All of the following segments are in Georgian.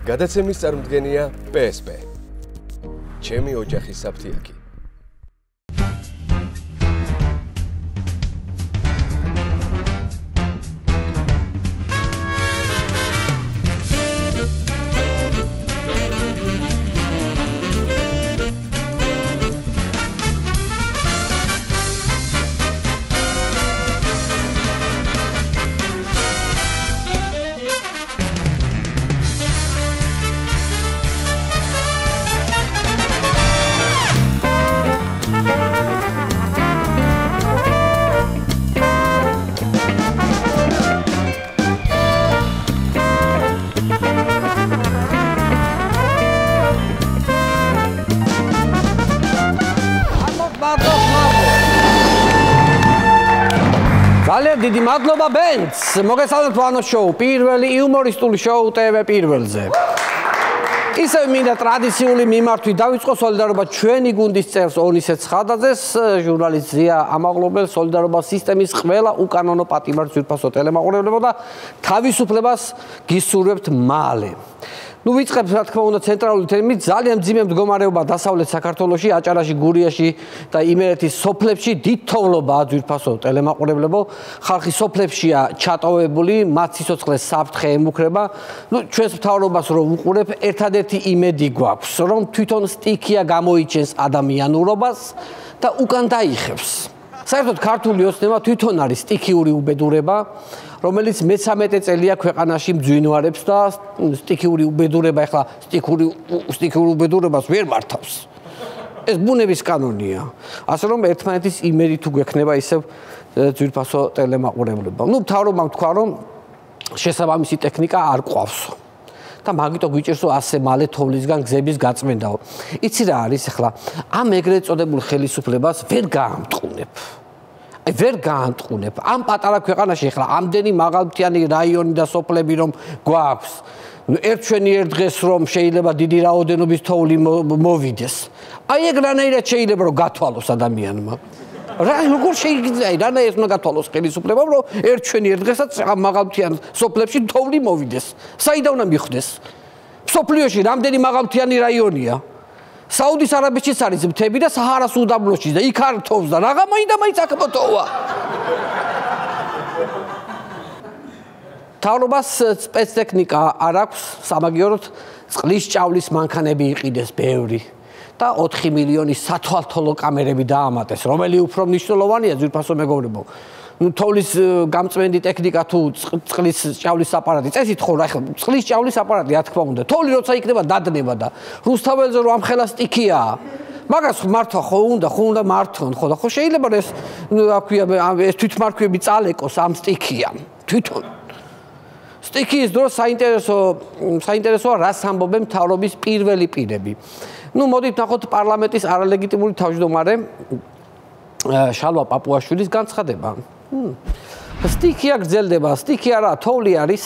გადაცემის წარმომადგენელია PSP. ჩემი ოჯახის საფთიაქი. დიდი მადლობა ბენც მოგესალმებით ვანოს შოუ პირველი იუმორისტული შოუ TV პირველზე ისევ მინდა ტრადიციული მიმართვით დავიწყო სოლიდარობა ჩვენი გუნდის წევრს ონისე ცხადაძეს ჟურნალისტ ზია ამაღლობელს სოლიდარობა სისტემის ყველა უკანონო პატიმარ ძვირფასო ტელემაყურებლებო და თავისუფლებას გისურვებთ მალე ნუ ვიწყებთ რა თქმა უნდა ცენტრალური თემით ძალიან მძიმე მდგომარეობა დასავლეთ საქართველოში აჭარაში გურიაში და იმერეთის სოფლებში დიდ თოვლობაა ძვირფასო ტელემაყურებლებო ხალხი სოფლებშია ჩატოვებული მათ სიცოცხლეს საფრთხე ემუქრება ნუ ჩვენს მთავრობას რომ უყურებ ერთადერთი იმედი გვაქვს რომ თვითონ სტიქია გამოიჩენს ადამიანურობას და უკან დაიხევს საერთოდ ქართული ოცნება თვითონ არის სტიქიური უბედურება რომელიც მე-13 წელია ქვეყანაში მძვინვარებს და სტიქიური უბედურება ეხლა სტიქიური უბედურებას ვერ მართავს. ეს ბუნების კანონია. ასე რომ ერთმანეთის იმედი თუ გვექნება ისევ ძვირფასო ტელემაყურებლობა. ნუ მთავრობამ თქვა რომ შესაბამისი ტექნიკა არ ყავსო. და მაგიტო გვიჭირსო ასე მალე თოვლისგან გზების გაწმენდაო. იცი რა არის ახლა ამ ეგრეთ წოდებულ ხელისუფლებას ვერ გაამტყუნებ. ვერ გაამტყუნებ. ამ პატარა ქვეყანაში ახლა ამდენი მაღალმთიანი რაიონი და სოფლები რომ გვაქვს. ერთშვენი ერთ დღეს რომ შეიძლება დიდი რაოდენობის თოვლი მოვიდეს. აი ეგ რანაირად შეიძლება რომ გათვალოს ადამიანმა. როგორ შეიძლება რანაირად უნდა გათვალოს ხელისუფლებამ რომ ერთშვენი ერთ დღესაც მაღალმთიან სოფლებში თოვლი მოვიდეს. საიდან უნდა მიხვდეს? სოფლიოში რამდენი მაღალმთიანი რაიონია? საუდის არაბეთშიც არის მთები და საჰარას უდაბნოში და იქ არ თოვს და რაღა მაინდა-მაინც აქ მოტოვა. მთავრობას სპეცტექნიკა არ აქვს სამაგიეროდ წყლის ჭავლის მანქანები იყიდეს ბევრი და 4 მილიონი სათვალთვალო კამერები დაამატეს, რომელი უფრო მნიშვნელოვანია ძვირფასო მეგობრებო. ნუ თოვლის გამწმენდი ტექნიკა თუ წყლის ჭავლის აპარატი წესით ხო რა ახლა წყლის ჭავლის აპარატი რა თქმა უნდა თოვლი როცა იქნება დადნება და რუსთაველზე რომ ამხელა სტიქია მაგას მართვა ხო უნდა მართონ ხო და ხო შეიძლება ეს რა ქვია ეს თვითმარქვები წალეკოს ამ სტიქიამ თვითონ სტიქიის დროს საინტერესოა რას ამბობენ მთავრობის პირველი პირები ნუ მოდით ნახოთ პარლამენტის არალეგიტიმური თავმჯდომარე შალვა პაპუაშვილის განცხადება სტიქია გრძელდება, სტიქია რა, თოვლი არის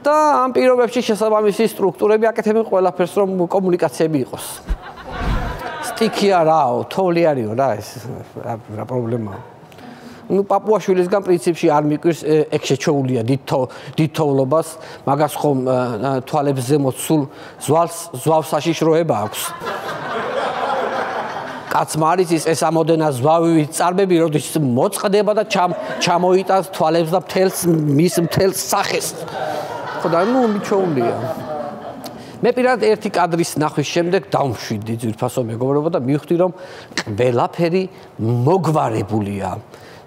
და ამ პირობებში შესაბამისი სტრუქტურები აკეთებენ ყველაფერს რომ კომუნიკაციები იყოს. სტიქია რაო, თოვლი არისო რა ეს რა პრობლემაა. ნუ პაპუაშვილისგან პრინციპში არ მიკვირს ეგ შეჩოულია დიდ თოვლობას, მაგას ხომ თვალებს ზემოთ სულ ზვავს საშიშროება აქვს. კაცმა არის ეს ამოდენა ზვავი წარბები როდის მოწყდება და ჩამოიტანს თვალებს და მის მთელს სახეს. ხო და ნუ მიჩოულია. მე პირადად ერთი კადრის ნახვის შემდეგ დავმშვიდი ძვირფასო მეგობრებო და მივხვდი რომ ყველაფერი მოგვარებულია.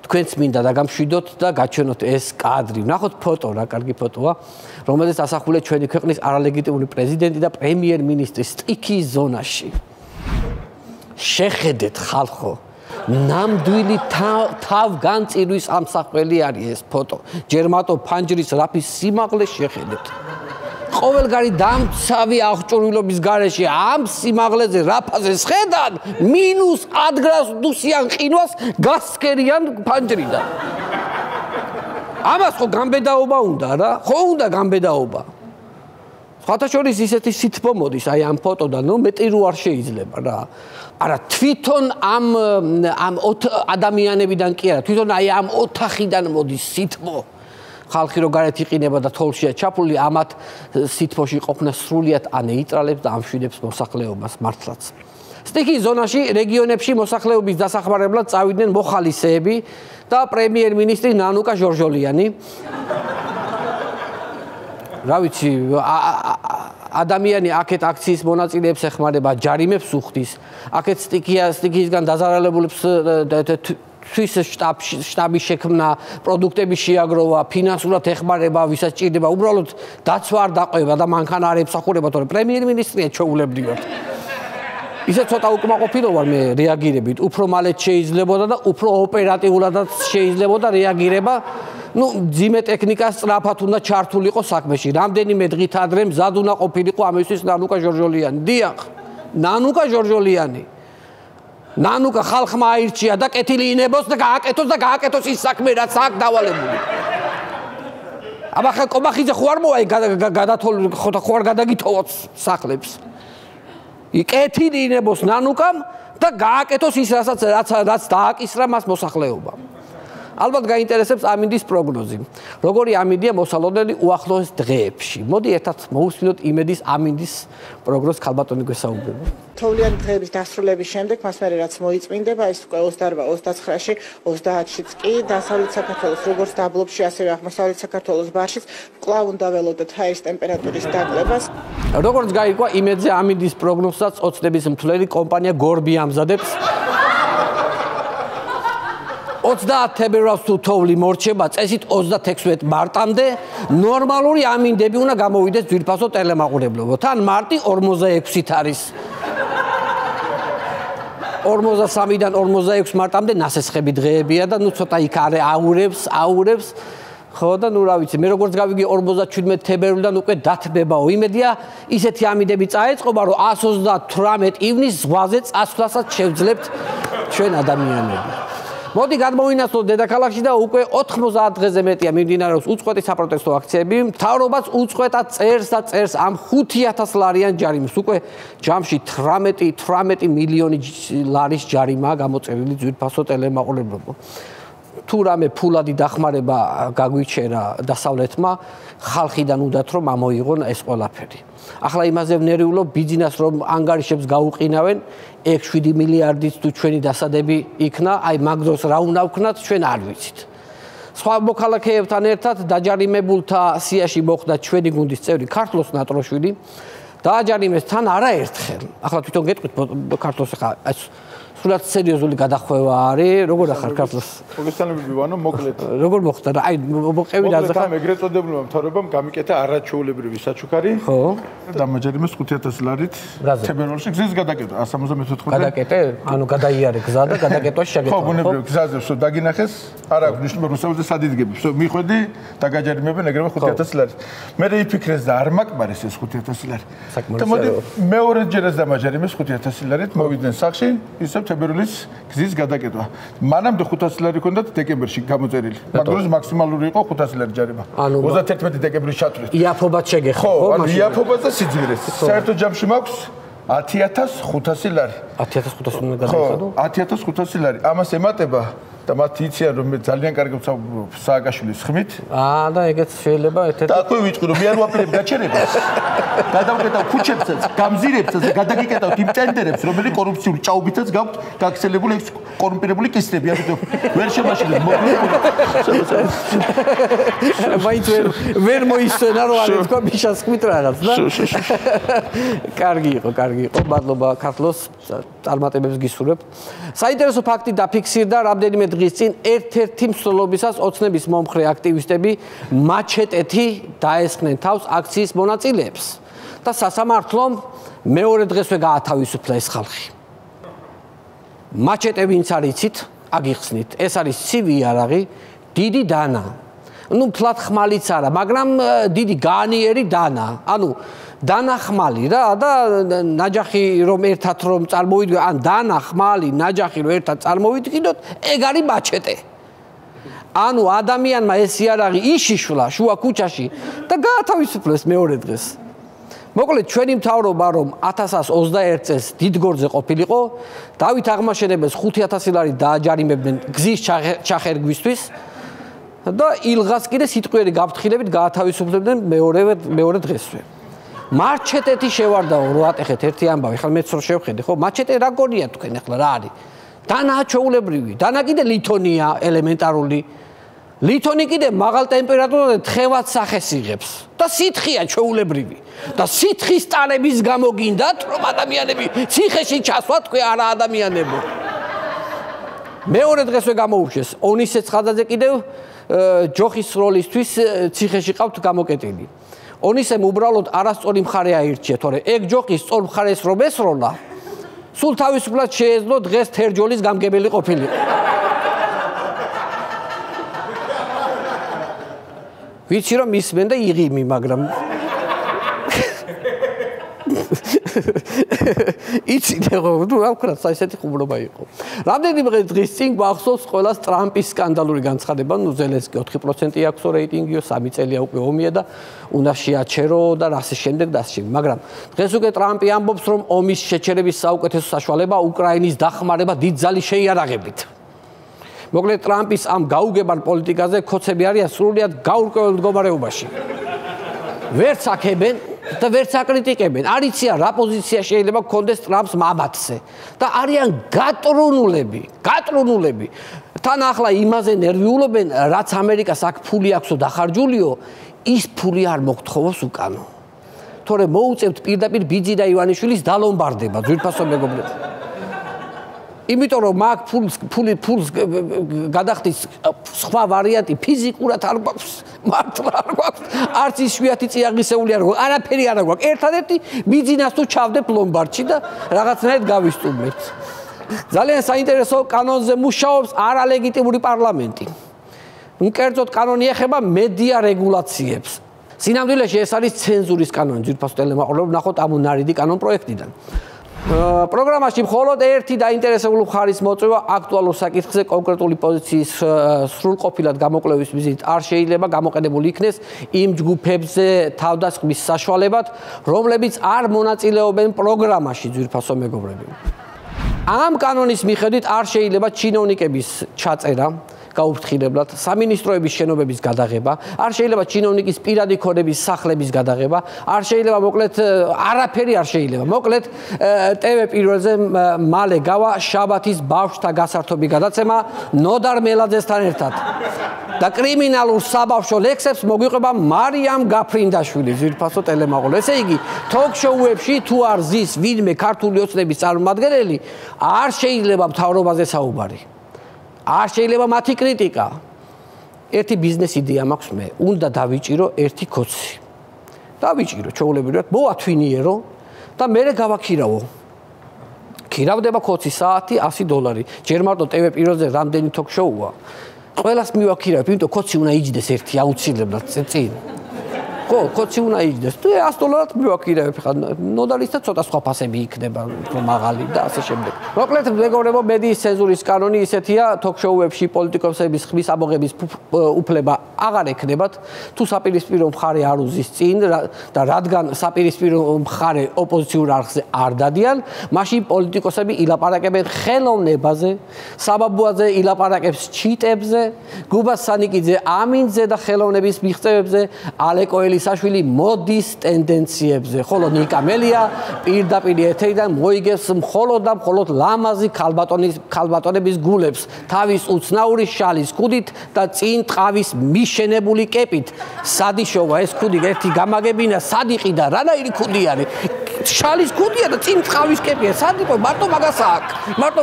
თქვენც მინდა დაგამშვიდოთ და გაჩვენოთ ეს კადრი. ნახოთ ფოტო რა კარგი ფოტოა, რომელზეც ასახულია ჩვენი ქვეყნის არალეგიტიმური პრეზიდენტი და პრემიერ-მინისტრი სტიქიის ზონაში. შეხედეთ ხალხო ნამდვილი თავგანწირვის ამსახველი არის ეს ფოტო ჯერმატო ფანჯრის რაფის სიმაღლე შეხედეთ ყოველგარი დამცავი აღჭურვილობის გარეშე ამ სიმაღლეზე რაფაზე შედან -10 გრადუსიან ყინვას გასკერიან ფანჯრიდან ამას ხო გამბედაობა უნდა რა ხო უნდა გამბედაობა ხათაშორის ისეთი სითბო მოდის აი ამ ფოტოდან ნუ მეტი რო არ შეიძლება რა არა თვითონ ამ ადამიანებიდან კი არა თვითონ აი ამ ოთახიდან მოდის სითბო ხალხი რო გარეთ იყინება და თოლშია ჩაფული, ამათ სითბოში ყოფნა სრულიად ანეიტრალებს და ამშვიდებს მოსახლეობას მართლაც. სტიქიის ზონაში რეგიონებში მოსახლეობის დასახმარებლად წავიდნენ მოხალისეები და პრემიერ-მინისტრი ნანუკა ჟორჟოლიანი. რა ვიცი, ადამიანი აქეთ აქციის მონაწილეებს ეხმარება, ჯარიმებს უხდის. აქეთ სტიქიისგან დაზარალებულებს თვის შტაბის შექმნა, პროდუქტების შეაგროვა, ფინანსურად ეხმარება, ვისაც ჭირდება, უბრალოდ დაცვა არ დაყვება და მანქანა არ ემსახურება, თორემ პრემიერ-მინისტრია ჩვეულებრივად. ისე ცოტა უკმაყოფილო ვარ მე რეაგირებით, უფრო მალე შეიძლებოდა და უფრო ოპერატიულადაც შეიძლებოდა რეაგირება. ძიმე ტექნიკა სწრაფად უნდა ჩართულიყო საქმეში. რამდენიმე დღით ადრე მზად უნდა ყოფილიყო ამისთვის ნანუკა ჟორჟოლიანი. დიახ, ნანუკა ჟორჟოლიანი. ნანუკა ხალხმა აირჩია და კეთილი ინებოს და გააკეთოს ის საქმე, რაც აქ დავალებული. აბა ხა კომახიძე ხო არ მოაი გადათოლი ხო არ გადაგითოვოთ სახლებს. კეთილი ინებოს ნანუკამ და გააკეთოს ის რაც დააკისრა მას მოსახლეობამ. ალბათ გაინტერესებს ამინდის პროგნოზი. როგორი ამინდია მოსალოდნელი უახლოეს დღეებში. მოდი ერთად მოусმინოთ იმედის ამინდის პროგნოზს ქალბატონი გვესაუბრება. თოვლიანი დღეების დასრულების შემდეგ მას მერე რაც მოიწმინდება, ის უკვე 28-29-ში, 30-შიც კი დასავლეთ საქართველოს როგორც დაბლობში, ასევე აღმოსავლეთ საქართველოს ბარშიც კვლავ უნდა ველოდოთ ჰაერის ტემპერატურის დაკლებას. როგორც გაირკვა იმედზე ამინდის პროგნოზსაც ოცნების მთლელი კომპანია გორბი ამზადებს. 30 თებერვალს თუ თოვლი მორჩება, წესით 26 მარტამდე ნორმალური ამინდები უნდა გამოვიდეს ძვირფასო ტელემაყურებლობო. თან მარტი 46-ით არის. 53-დან 46 მარტამდე ნასესხები დღეებია და ცოტა იქ აურევს. ხო და რა ვიცი, მე როგორც გავიგე 57 თებერვლიდან უკვე დათბებაო. იმედია ისეთი ამინდები წაეწყობა, რომ 138 ივნისს ზღვაზე წასვლასაც შევძლებთ ჩვენ ადამიანები. მოდი გადმოვინაცვლოთ დედაქალაქში და უკვე 90 დღეზე მეტია მიმდინარეობს უწყვეტი საპროტესტო აქციები. მთავრობაც უწყვეტად წერს ამ 5000 ლარიან ჯარიმს. უკვე ჯამში 18 მილიონი ლარის ჯარიმაა გამოწერილი ძვირფასო ტელემაყურებლობო. თუ რამე ფულადი დახმარება გაგვიჩერა დასავლეთმა, ხალხიდან უნდათ რომ ამოიღონ ეს ყველაფერი. ახლა იმაზე ვნერიულობ ბიზნეს რომ ანგარიშებს გაუყინავენ 6-7 მილიარდით თუ ჩვენი დასადები იქნა, აი მაგ დროს რა უნდა ვქნათ, ჩვენ არ ვიცით. სხვა მოქალაქეებთან ერთად დაჯარიმებულთა სიაში მოხვდა ჩვენი გუნდის წევრი ქართლოს ნატროშვილი. დააჯარიმეს თან არაერთხელ. ახლა თვითონ გეტყვით ქართლოს ხა სულად სერიოზული გადახვევა არის, როგორ ახარ ქართლოს? მოგესალმები ვანო, მოკლედ. როგორ მოხდა რა? აი მოყევი და ახლა ეგრეთ წოდებულმა მთავრობამ გამიკეთა არაჩვეულებრივი საჩუქარი. ხო. დამაჯერიმეს 5000 ლარით თებერვალში გზის გადაკეტვა 174. გადაკეტე? ანუ გადაიარე გზა და გადაკეტვაში შეგეწვა. ხო, ბუნებრივია, გზაზე ვსო დაგინახეს, არ აქვს ნიშნობა რუსთაველზე სადიდგები. ვსო მიხვედი და გაჯარიმებენ ეგრევე 5000 ლარით. მე იფიქრეს და არ მაკმარეს ეს 5000 ლარი. და მოდი მეორეჯერაც დამაჯერიმეს 5000 ლარით, მოვიდნენ სახში, ისევ თებერვლის გზის გადაკეტვა. მანამდე 500 ლარი ჰქონდათ დეკემბერში გამოწერილი. მაგ დროს მაქსიმალური იყო 500 ლარი ჯარიმა. 31 დეკემბრის ჩათვლით. იაფობაც შეგეხო, ხო, ანუ იაფობაც და სიძვირეს. საერთო ჯამში მაქვს 10500 ლარი. 10500 უნდა გადაიხადო? 10500 ლარი. ამას ემატება და მათ იციან რომ მე ძალიან კარგი ვსაუბრობ სააკაშვილის ხმით. და ეგეც შეიძლება ერთ-ერთი. და აქვე ვიწყდი რომ მე არ ვაპირებ გაჩერებას. გადავკეტავ ქუჩებსაც, გამზირებსაც და გადაგიკეტავთ იმ ტენდერებს, რომელი კორუფციული ჭაობითაც გაქვთ გაქცელებული ეს კორუმპირებული კისრები, ამიტომ ვერ შემაშინებ მოკლედ. მაინც ვერ მოისვენა რომ არ ეთქვა მიშას ხმით რაღაც და. კარგი იყო. მადლობა ქართლოს წარმატებებს გისურვებ. საინტერესო ფაქტი დაფიქსირდა რამდენიმე დღის წინ ერთ-ერთი მსვლელობისას ოცნების მომხრე აქტივისტები მაჩეტეთი დაესხნენ თავს აქციის მონაწილეებს და სასამართლომ მეორე დღესვე გაათავისუფლა ეს ხალხი. მაჩეტე ვინც არ იცით, აგიხსნით, ეს არის ცივი იარაღი, დიდი დანა. ფლად ხმალიც არა, მაგრამ დიდი განიერი დანა. ანუ დანა ხმალი რა და ნაჯახი რომ ერთად რომ წარმოვიდგინოთ, ან დანა ხმალი, ნაჯახი რომ ერთად წარმოვიდგინოთ, ეგ არის მაჩეტე. ანუ ადამიანმა ეს იარაღი იშიშვლა შუა ქუჩაში და გაათავისუფლეს მეორე დღეს. მოკლედ ჩვენი მთავრობა რომ 1021 წელს დიდგორზე ყოფილიყო, დავით აღმაშენებელს 5000 ლარი დააჯარიმებდნენ გზის ჩახერგვისთვის. და ილღას კიდე სიტყვიერი გაფრთხილებით გაათავისუფლებდნენ მეორე დღესვე. მარჩეტეთი შევარდაო რო ატეხეთ ერთი ამბავი, ხა მეც რო შევხედე, ხო, მარჩეტე რა გონია თქვენ ახლა რა არის? დანაა ჩაულებრივი, დანა კიდე ლითონია ელემენტარული. ლითონი კიდე მაღალ ტემპერატურაზე თხევად სახეს იღებს და სითხეა ჩაულებრივი. და სითხის ტანების გამო გინდათ რომ ადამიანები ციხეში ჩასვა თქვენ არა ადამიანებო. მეორე დღესვე გამოურჩეს ონისე ცხადაძე კიდევ ჯოხის როლისთვის ციხეში ყავთ გამოკეტილი. ონისემ უბრალოდ არასწორი მხარე აირჩია, თორე ეგ ჯოხის სწორ მხარეს რომ ესროლა, სულ თავისუფლად შეეძლო დღეს თერჯოლის გამგებელი ყოფილიყო. ვიცი რომ ისმენ და იღიმი, მაგრამ იცით ხო, ნუ რა ვქნა, ესეთი ხუმრობა იყო. რამდენიმე დღის წინ გვახსოვს ყველას ტრამპის სკანდალური განცხადება, ნუ ზელენსკი 4% აქვს რეიტინგიო, 3 წელია უკვე ომია და უნდა შეაჩერო და რას შემდეგ და ასე. მაგრამ დღეს უკვე ტრამპი ამბობს, რომ ომის შეჩერების საუკეთესო საშუალება უკრაინის დახმარება დიდ ძალის შეიარაღებით. მოკლედ ტრამპის ამ გაუგებარ პოლიტიკაზე ქოცები არიან სრულიად გაურკვეველ მდგომარეობაში. ვერც აქებენ და ვერც აკრიტიკებენ. არ იციან რა პოზიცია შეიძლება გქონდეს ტრამპს მამათზე და არიან გატრუნულები. თან ახლა იმაზე ნერვიულობენ, რაც ამერიკას აქ ფული აქვსო დახარჯულიო, ის ფული არ მოგთხოვოს უკანო. თორე მოუწევთ პირდაპირ ბიძი და ივანიშვილის დალომბარდება ძვირფასო მეგობრებო. იმიტომ რომ მაგ ფულს გადახდის სხვა ვარიანტი ფიზიკურად არ გვაქვს, მართლა არ გვაქვს, არც იშვიათი წიაღისეული არ გვაქვს, არაფერი არ გვაქვს. ერთადერთი ბიძინას თუ ჩავდებთ ლომბარდში და რაღაცნაირად გავისტუმლებთ. ძალიან საინტერესო კანონზე მუშაობს არალეგიტიმური პარლამენტი. კერძოდ კანონი ეხება მედია რეგულაციებს. სინამდვილეში ეს არის ცენზურის კანონი, ძვირფასო ტელემაყურებლები, ნახოთ ამ უნარიდი კანონ პროექტიდან. პროგრამაში მხოლოდ ერთი დაინტერესებული მხარის მოწვევა აქტუალურ საკითხზე კონკრეტული პოზიციის სრულყოფილად გამოკვლევის მიზნით არ შეიძლება გამოყენებული იქნეს იმ ჯგუფებზე თავდასხმის საშუალებად, რომლებიც არ მონაწილეობენ პროგრამაში, ძვირფასო მეგობრები. ამ კანონის მიხედვით არ შეიძლება ჩინოვნიკების ჩაწერა გაუფრთხილებლად, სამინისტროების შენობების გადაღება, არ შეიძლება ჩინოვნიკის პირადი ქონების სახლების გადაღება, არ შეიძლება მოკლედ არაფერი არ შეიძლება. მოკლედ TV პირველზე მალე გავა შაბათის ბავშვთა გასართობი გადაცემა ნოდარ მელაძესთან ერთად. და კრიმინალურ საბავშვო ლექსებს მოგვიყვება მარიამ გაფრინდაშვილი, ძვირფასო ტელემაყურებელი. ესე იგი, თოქ-შოუებში თუ არ ზის ვინმე ქართული ოცნების წარმომადგენელი, არ შეიძლება მთავრობაზე საუბარი. არ შეიძლება მათი კრიტიკა. ერთი ბიზნეს იდეა მაქვს მე, უნდა დავიჭირო ერთი ქოცი. დავიჭირო, ჩაულებრივად, მოვათვინიერო და მე გავაქირავო. ქირავდება ქოცი საათი $100. ჯერ მარტო TV პირველზე რამდენი თოქ-შოუა. ყველას მივაქირავებ, იმიტომ ქოცი უნდა იჯდეს ერთი აუცილებლად წინ. ხო, ქოცი უნდა იჯდეს. თუ $100 მივაქირავებ, ხა ნოდარისა ცოტა სხვა ფასები იქნება, უფრო მაღალი და ასე შემდეგ. მოკლედ, მეგობრებო, მედიის ცენზურის კანონი ისეთია, თოქ-შოუებში პოლიტიკოსების ხმის ამოღების უფლება აღარ ექნებათ, თუ საპირისპირო მხარე არ უზის წინ და რადგან საპირისპირო მხარე ოპოზიციურ არხზე არ დადიან, მაშინ პოლიტიკოსები ილაპარაკებენ ხელოვნებაზე, საბაბუაძე ილაპარაკებს ჩიტებზე, გუბას სანიკიძე ამინძე და ხელოვნების მიღწევებზე, ალეკოელი საშვილი მოდის ტენდენციებზე, ხოლო ნიკა მელია პირდაპირ ეთერიდან მოიგებს მხოლოდ და მხოლოდ ლამაზი ქალბატონების გულებს, თავის უცნაური შალის ქუდით და წინ ტყავის მიშენებული კეპით. სადიშოვა ეს ქუდი ერთი გამაგებინა, სად იყიდა, რანაირი ქუდი არის? შალის ქუდია და წინ ტყავის კეპია. სად იყო? მარტო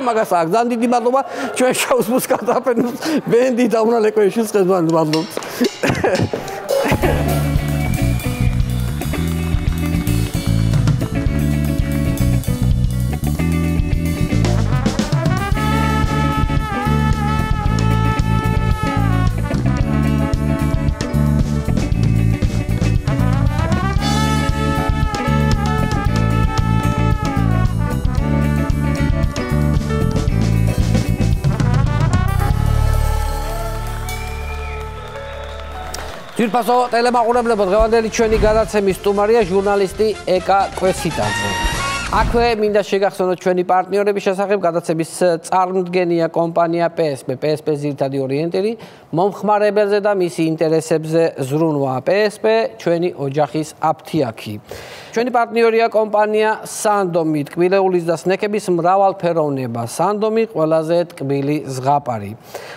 მაგას აქვს. ძალიან დიდი მადლობა ჩვენ შოუს მუსიკათაფენს ბენდი და უნალეკოეშის ხესვან მადლობთ. ძვირფასო ტელემაყურებლებო, დღევანდელი ჩვენი გადაცემის სტუმარია ჟურნალისტი ეკა კვესიტაძე. აქვე მინდა შეგახსენოთ ჩვენი პარტნიორების შესახებ გადაცემის წარმომადგენია კომპანია PSP. PSP ძირითადი ორიენტირი მომხმარებელზე და მისი ინტერესებზე ზრუნვა. PSP ჩვენი ოჯახის აფთიაქი. ჩვენი პარტნიორია კომპანია Sandomi, ტკბილეულის და სნექების მრავალფეროვნება. Sandomi ყველაზე ტკბილი ზღაპარი.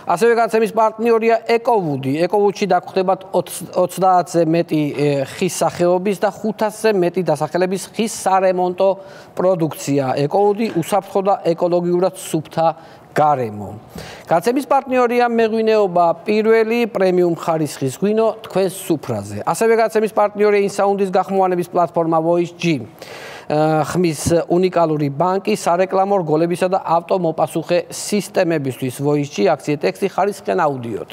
ასევე გადაცემის პარტნიორია EcoWood. EcoWood-ში დაგხვდებათ 30-ზე მეტი ხის სახეობის და 500-ზე მეტი დასახელების ხის სარემონტო პროდუქცია. EcoWood უსაფრთხო და ეკოლოგიურად სუფთა გარემო. გადაცემის პარტნიორია მეღვინეობა პირველი პრემიუმ ხარისხის ღვინო თქვენს სუფრაზე. ასევე გადაცემის პარტნიორია ინსაუნდის გახმოვანების პლატფორმა VoiceG. ხმის უნიკალური ბანკი სარეკლამო რგოლებისა და ავტომოპასუხე სისტემებისთვის VoiceG აქცია ტექსტი ხარისხიან აუდიოთ.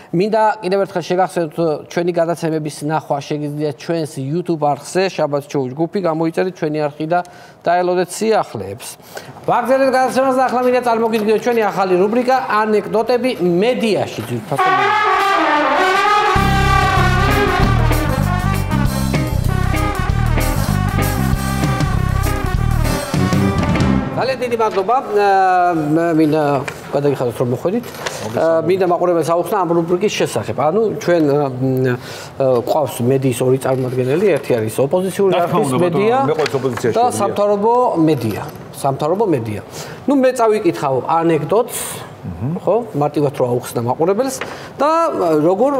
მინდა კიდევ ერთხელ შეგახსენოთ ჩვენი გადაცემების ნახვა შეგიძლიათ ჩვენს YouTube არხზე შაბათ შოუს ჯგუფი გამოიწერეთ ჩვენი არხი და დაელოდეთ სიახლეებს. ვაგრძელებთ გადაცემას და ახლა მინდა წარმოგიდგინოთ ჩვენი ახალი რუბრიკა ანეკდოტები მედიაში. ძალიან დიდი მადლობა. მინდა გადაგიხადოთ რომ მოხვედით. მინდა მაყურებელს აუხსნა ამ რუბრიკის შესახებ. ანუ ჩვენ ყავს მედიის ორი წარმომადგენელი, ერთი არის ოპოზიციური არხის მედია და სამთავრობო მედია. სამთავრობო მედია. ნუ მე წავიკითხავ ანეკდოტს, ხო? მარტივად რო აუხსნა მაყურებელს და როგორ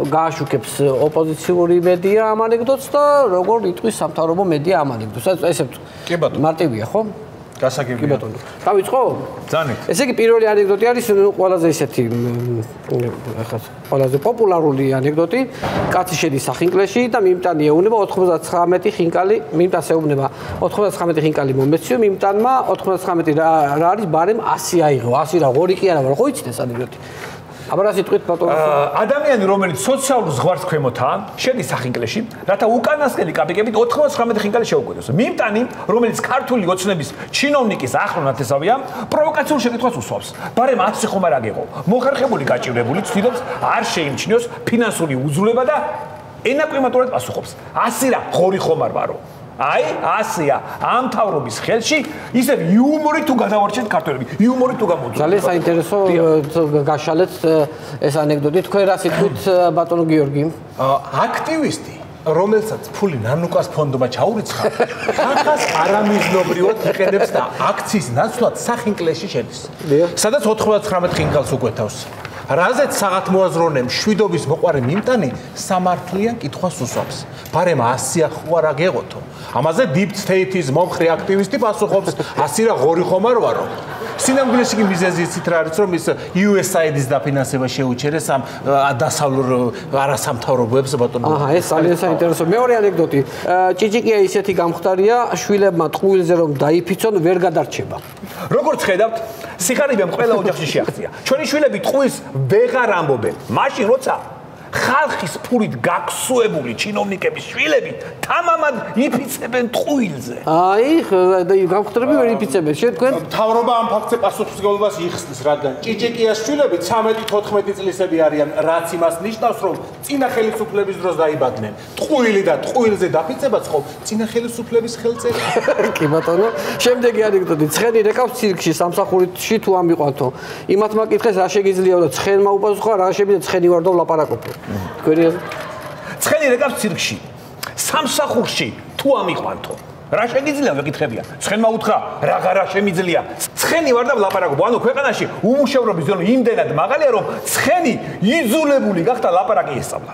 გააშუქებს ოპოზიციური მედია ამ ანეკდოტს და როგორ იტყვის სამთავრობო მედია ამ ანეკდოტს. ესე მარტივია, ხო? გასაგებია. კი ბატონო. დავიწყო? ძალიან. ესე იგი პირველი ანეკდოტი არის ყველაზე ისეთი ყველაზე პოპულარული ანეკდოტი. კაცი შედის სახინკლეში და მიმტანი ეუბნება 99 ხინკალი, მიმტანს ეუბნება 99 ხინკალი მომეციო, მიმტანმა 99 რა არის ბარემ 100 აიღო. 100 რა, ღორი კი არა, მაგრამ ხო იცით ეს ანეკდოტი? აბა რა სიტყვით ბატონო? ადამიანი რომელიც სოციალურ ზღვარს ქვემოთაა, შედის სახინკლეში, რათა უკანასკნელი კაპიკებით 99 ხინკალი შეუკვეთოს. მიმტანი, რომელიც ქართული ოცნების ჩინოვნიკის ახლო ნათესავია, პროვოკაციულ შეკითხვას უსვამს. ბარემ 100 ხომ არ აგიღო. მოხერხებული გაჭირებული ცდილობს არ შეიმჩნიოს ფინანსური უძლურება და ენაკლიმატურად პასუხობს. 100 რა, ღორი ხომ არ ვარო. აი, 100-ია ამ თავრობის ხელში, ისევ იუმორით თუ გადავარჩენთ ქართველები, იუმორით თუ გამოძიებთ. ძალიან საინტერესო გაშალეთ ეს ანეკდოტი. თქვენ რა სიტყვით ბატონო გიორგი? აქტივისტი, რომელსაც ფული ნანუკას ფონდმა ჩაურიცხა, ხალხს არამიზნობრივად იყენებს და აქციის ნაცვლად სახინკლეში შედის. სადაც 99 ხინკალს უკვეთავს. რაზეც საღათმოაზროვნე მშვიდობის მოყარე მიმტანი სამართლიან კითხვას უსვამს. ბარემ 100 ხო არ აგეღოთო. ამაზე deep state-ის მომხრე აქტივისტი პასუხობს 100 რა ღორი ხომ არ ვარო. სინამდვილეში კი მიზეზი იცით რა არის, რომ ის USAID-ის დაფინანსება შეუჩერეს ამ დასავლურ არასამთავრობოებს ბატონო. ეს ძალიან საინტერესო. მეორე ანეკდოტი. ჭიჭიკია ისეთი გამختარია, შვილებმა ტყუილზე რომ დაიფიცონ, ვერ გადარჩება. როგორც ხედავთ, სიხარიბემ ყველა ოჯახში შეაღწია. ჩვენი შვილები ტყუილს ვეღარ ამბობენ. მაშინ როცა ხალხის ფულით გაქსუებული ჩინოვნიკების შვილები თამამად იფიცებენ ტყუილზე. აი, გამختარები ვერ იფიცებენ. თქვენ მთავრობა ამ ფაქტზე პასუხისმგებლობას იხსნის, რადგან ჭიჭიკიას შვილები 13-14 წლისები არიან, რაც იმას ნიშნავს, რომ წინა ხელისუფლების დროს დაიბადნენ. ტყუილი და ტყუილზე დაფიცებაც ხო წინა ხელისუფლების ხელწერა. კი ბატონო, შემდეგი ანეკდოტი. ცხენი რეკავს ცირკში სამსახურში თუ ამიყვანთო. იმათ მაკითხეს რა შეგიძლია და ცხენმა უპასუხა რა შემიძლია ცხენი ვარ და ვლაპარაკობ. ცხენი რეკავს ცირკში სამსახურში თუ ამიყვანთო რა შეგიძლია ვეკითხებიან ცხენმა უთხრა რა შემიძლია ცხენი ვარ და ვლაპარაკობ ანუ ქვეყანაში უმუშევრობის ზონა იმდენად მაღალია რომ ცხენი იძულებული გახდა ლაპარაკი ესწავლა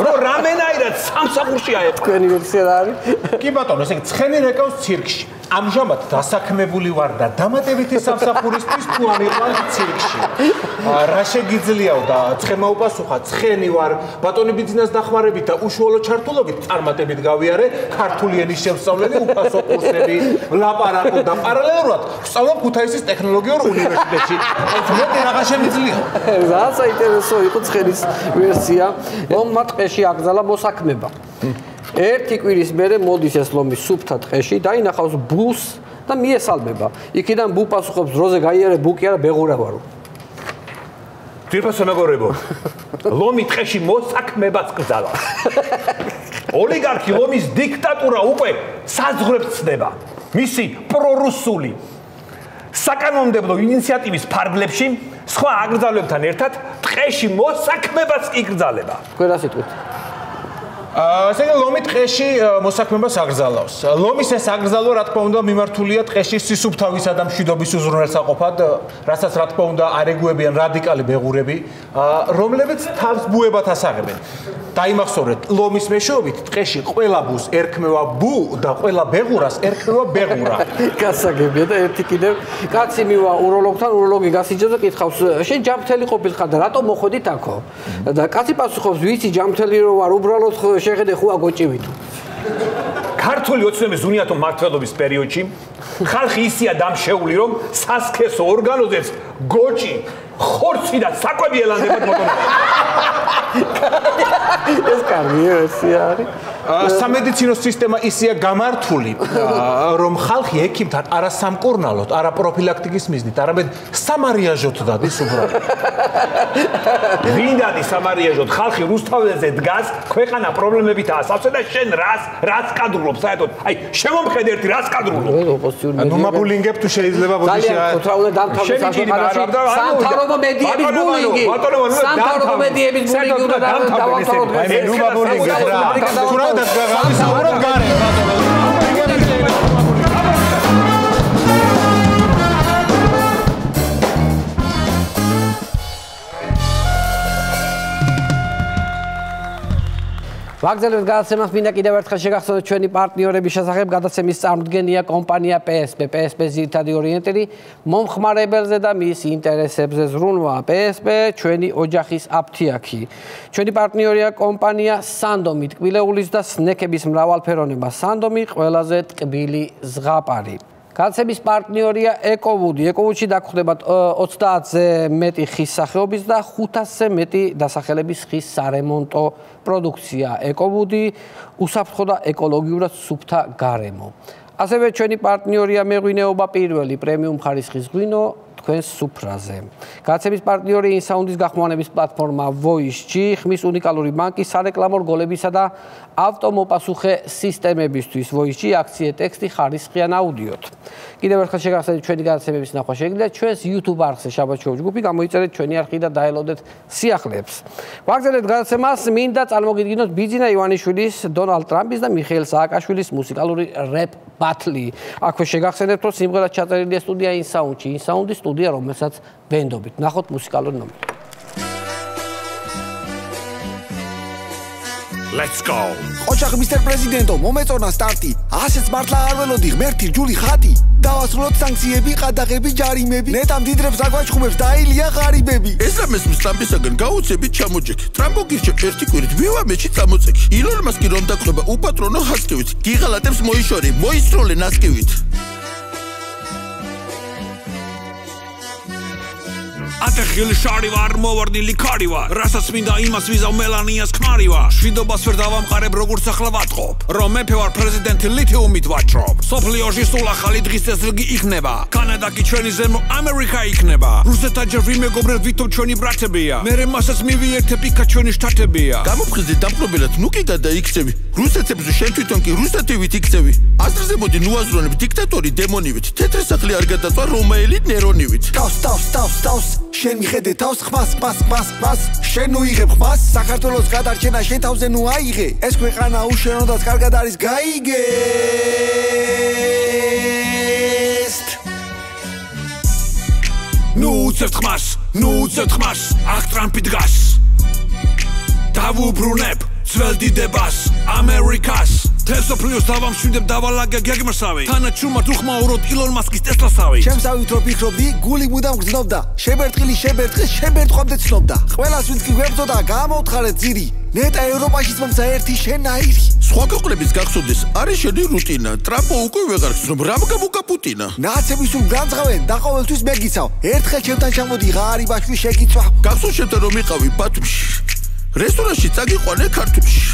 რომ რამენაირად სამსახურში აეყო თქვენი ვერსია რა არის კი ბატონო ესე იგი ცხენი რეკავს ცირკში ამჟამად დასაქმებული ვარ და დამატებითი სამსახურისთვის თუ ამიყვან ცირკში რა შეგიძლიაო და ცხენმა უპასუხა ცხენი ვარ ბატონი ბიზნეს დახმარებით და უშუალო ჩართულობით წარმატებით გავიარე ქართული ენის შემსწავლელი უფასო კურსები ლაპარაკობ და პარალელურად ვსწავლობ ქუთაისის ტექნოლოგიურ უნივერსიტეტში მეტი რა შემიძლია რა საინტერესო იყო ცხენის ვერსია მომმა ტყეში აკრძალა მოსაქმება ერთი კვირის მერე მოდის ეს ლომი სუფთა ტყეში დაინახავს ბუს და მიესალმება იქიდან ბუ პასუხობს დროზე გაიარე ბუ კი არა ბეღურა ვარო ძირფასო მეგობრებო ლომი ტყეში მოსაქმებას კრძალავს ოლიგარქი ლომის დიქტატურა უკვე საზღვრებს ცდება. მისი პრორუსული საკანონმდებლო ინიციატივის ფარგლებში სხვა აკრძალებებთან ერთად ტყეში მოსაქმებას იკრძალება. თქვენ რა სიტყვით? ასე რომ ლომი ტყეში მოსაქმებას აგრძალავს. ლომის ეს აგრძალვა რა თქმა უნდა მიმართულია ტყეში სისუფთავისა და მშვიდობის უზრუნველსაყოფად, რასაც რა თქმა უნდა არეგუებიან რადიკალი ბეღურები, რომლებიც თავს ბუებად ასაღებენ. დაიმახსოვრეთ, ლომის მეშვეობით ტყეში ყველა ბუს ერქმევა ბუ და ყველა ბეღურას ერქმევა ბეღურა. გასაგებია და ერთი კიდევ კაცი მივა უროლოგთან, უროლოგი გასიჯებს და კითხავს, შენ ჯამთელი ყოფილხარ და რატომ მოხვედით აქო? და კაცი პასუხობს, ვიცი ჯამთელი რო ვარ, უბრალოდ შეხედე ხუა გოჭივით. ქართული ოცნების ზუნიათო მმართველობის პერიოდში ხალხი ისია დამშეული, რომ სასქესო ორგანოზებს გოჭი, ხორცი და საკვები ელანდებათ მოტონება. ეს კარგია, ესია არის. სამედიცინო სისტემა ისია გამართული, რომ ხალხი ექიმთან არა სამკურნალოდ, არა პროფილაქტიკის მიზნით, არამედ სამარიაჟოთ დადის უბრალოდ. ვინ დადის სამარიაჟოთ? ხალხი რუსთაველზე დგას, ქვეყანა პრობლემებითაა სავსე და შენ რას კადრულობ საერთოდ? აი, შემომხედე ერთი რას კადრულობ? ნუ მაბულინგებ თუ შეიძლება ბოდიში. ძალიან ხოთრაულად დამთავრდა საქართველოში. სამთავრობო მედიების ბულინგი. სამთავრობო მედიების ბულინგი უნდა დავამთავროთ. ნუ მაბულინგებ რა. გამისაუბროთ გარე ბატონო. ვაგზალებთ გადაცემას მინდა კიდევ ერთხელ შეგახსოვოთ ჩვენი პარტნიორების შესახებ. გადაცემის წარმოდგენია კომპანია PSP. PSP ძირითადი ორიენტირი მომხმარებელზე და მის ინტერესებზე ზრუნვა. PSP ჩვენი ოჯახის აფთიაქი. ჩვენი პარტნიორია კომპანია Sandomi, ტკბილეულის და სნექების მრავალფეროვნება. Sandomi ყველაზე ტკბილი ზღაპარი. გადაცემის პარტნიორია ეკოვუდი. ეკოვუდში დაგხვდებათ 30-ზე მეტი ხის სახეობის და 500-ზე მეტი დასახელების ხის სარემონტო პროდუქცია. ეკოვუდი უსაფრთხო და ეკოლოგიურად სუფთა გარემო. ასევე ჩვენი პარტნიორია მეღვინეობა პირველი პრემიუმ ხარისხის ღვინო თქვენს სუფრაზე. გადაცემის პარტნიორი ინსაუნდის გახმოვანების პლატფორმა Voice-ში ხმის უნიკალური ბანკი სარეკლამო რგოლებისა და ავტომოპასუხე სისტემებისთვის. Voice-ში აქციე ტექსტი ხარისხიან აუდიოთ. კიდევ ერთხელ შეგახსენებთ ჩვენი გადაცემების ნახვა შეგიძლიათ ჩვენს YouTube არხზე შაბათ შოუ ჯგუფი, გამოიწერეთ ჩვენი არხი და დაელოდეთ სიახლეებს. ვაგზალებთ გადაცემას მინდა წარმოგიდგინოთ ბიძინა ივანიშვილის, დონალდ ტრამპის და მიხეილ სააკაშვილის მუსიკალური რეპ ბათლი. აქვე შეგახსენებთ, რომ სიმღერა ჩაწერილია სტუდია ინსაუნდში. ინსაუნდი სტუდია, რომელსაც ვენდობით. ნახოთ მუსიკალური ნომერი. Let's go. ოჩახ მისტერ პრეზიდენტო, მომეწონა სტარტი. ასეც მართლა არ ველოდი ღმერთი ჯული ხატი. დავასრულოთ სანქციები, ყადაღები, ჯარიმები. ნეტამ დიდრებს აგვაჩხუბებს და აილია ღარიბები. ეს რამეს მსტამპისაგან გაუცებით ჩამოჯექ. ტრამპო გირჩევ ერთი კვირით ვივა მეჩი წამოწექი. ილონ მასკი რომ დაგხვდება უპატრონო ჰასკივით. გიღალატებს მოიშორი, მოისროლე ნასკივით. ატეხილი შარი ვარ, მოვარდი ლიქარი ვარ. რასაც მინდა იმას ვიზავ მელანიას ქმარი ვარ. შვიდობას ვერ დავამყარებ როგორც ახლა ვატყობ. რომ მეფე ვარ პრეზიდენტი ლითიუმით ვაჭრობ. სოფლიოში სულ ახალი დღის წესრიგი იქნება. კანადა კი ჩვენი ზემო ამერიკა იქნება. რუსეთთან ჯერ ვიმეგობრებ ვითომ ჩვენი ბრატებია. მერე მასაც მივიერთებ იქა ჩვენი შტატებია. გამოფხიზდი დამპყრობელად ნუ კი გადაიქცევი. რუსეთებს შენ თვითონ კი რუსეთივით იქცევი. ასტრზე მოდი ნუაზრონებ დიქტატორი დემონივით. თეთრი სახლი არ გადაწვა რომაელით ნერონივით. ტავს შენ მიხედე თავს ხმას შენ ნუ იღებ ხმას საქართველოს გადარჩენა შენ თავზე ნუ აიღე ეს ქვეყანა უშენოდაც კარგად არის გაიგეს ნუ უცებთ ხმას აქ ტრამპი დგას დავუბრუნებ ძველ დიდებას ამერიკას თესოფლიოს დავამშვიდებ დავალაგე გეგმასავი თანაჩუმად უხმაუროთ ილონ მასკის ტესლასავი ჩემსავით რო ფიქრობდი გული მუდამ გრძნობდა შებერტყობდე ცნობდა ყველას ვინც კი გვებწოდა გამოუთხარეთ ძირი ნეტა ევროპაშიც მომცა ერთი შენაირი სხვა ქვეყნების გახსოვდეს არის შენი რუტინა ტრამპო უკვე ვეღარ გრძნობ რამ გამოგაპუტინა ნაცები სულ განძღავენ და ყოველთვის მეგიცავ ერთხელ ჩემთან ჩამოდი ღარიბაშვი შეგიცვა გახსოვს შენთან რომ იყავი ბათუმში რესტორანში წაგიყვანე ქართულში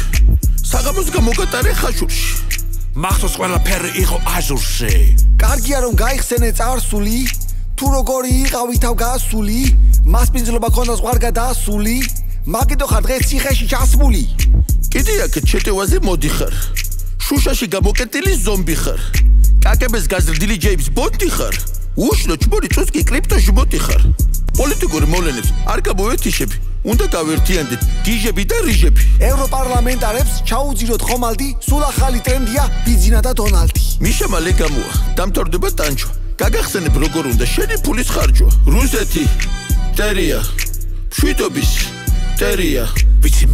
საღამოს გამოგატარე ხაშურში მახსოვს ყველაფერი იყო აზურში კარგია რომ გაიხსენე წარსული თუ როგორი იყავი თავ გასული მასპინძლობა ქონდა ზღვარ გადასული მაგიტო ხარ დღეს ციხეში ჩასმული კიდე აქ ჩეტევაზე მოდიხარ შუშაში გამოკეტილი ზომბი ხარ კაკების გაზრდილი ჯეიმს ბონდი ხარ უშლო ჩბორი წუსკი კრიპტოში ბოტი ხარ პოლიტიკური მოვლენებს არ გამოეთიშები უნდა გავერთიანდეთ გიჟები და რიჟები ევროპარლამენტარებს ჩაუძიროთ ხომალდი სულ ახალი ტრენდია ბიზინა და დონალდი მიშა მალე გამოვა დამთავრდება ტანჯვა გაგახსენებ როგორ უნდა შენი ფულის ხარჯვა რუსეთი ტერია მშვიდობის ტერია ვიცი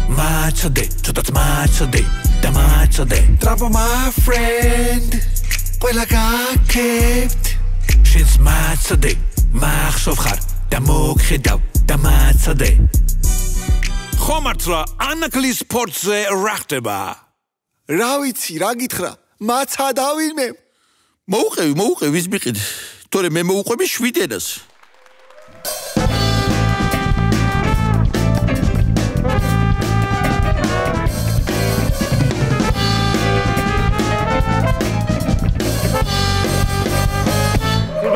მაცოდე ცოტაც მაცოდე და მაცოდე ტრამპ my friend ყველა გაკეთებთ შენს მაცოდე მახსოვ ხარ და მოგხედავ და მაცოდე ხომართლა ანაკლის სპორტზე რა ხდება რა ვიცი რა გითხრა მაცადავინ მე მოუყევი ვის მიყიდე თორე მე მოუყვები 7 ენას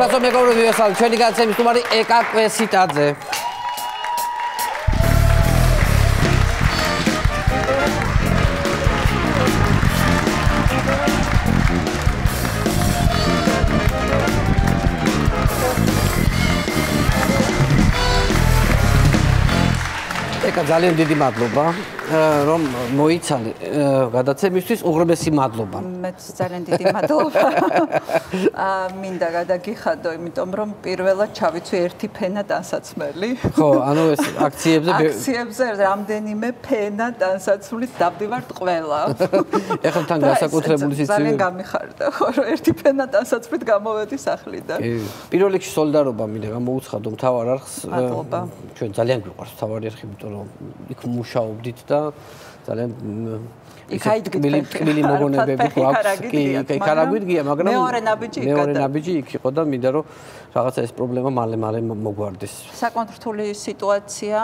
Prasă mecăurul de sal, ce nici mi stumari eca quesitaze. ეკა ძალიან დიდი მადლობა რომ მოიცალე გადაცემისთვის უღრმესი მადლობა მეც ძალიან დიდი მადლობა მინდა გადაგიხადო იმიტომ რომ პირველად ჩავიცვი ერთი ფენა ტანსაცმელი ხო ანუ ეს აქციებზე რამდენიმე ფენა ტანსაცმლით დავდივართ ყველა ეხლა თან განსაკუთრებული სიცივე ძალიან გამიხარდა ხო რომ ერთი ფენა ტანსაცმლით გამოვედი სახლიდან პირველ რიგში სოლიდარობა მინდა გამოუცხადო მთავარ არხს ჩვენ ძალიან გვიყვარს მთავარი არხი იმიტომ რომ იქ მუშაობდით და ძალიან თბილი მოგონებები გვაქვს კი კარაგვიდგია მაგრამ მეორე ნაბიჯი იქ იყო და მინდა რომ რაღაცა ეს პრობლემა მალე მოგვარდეს საკმაოდ რთული სიტუაცია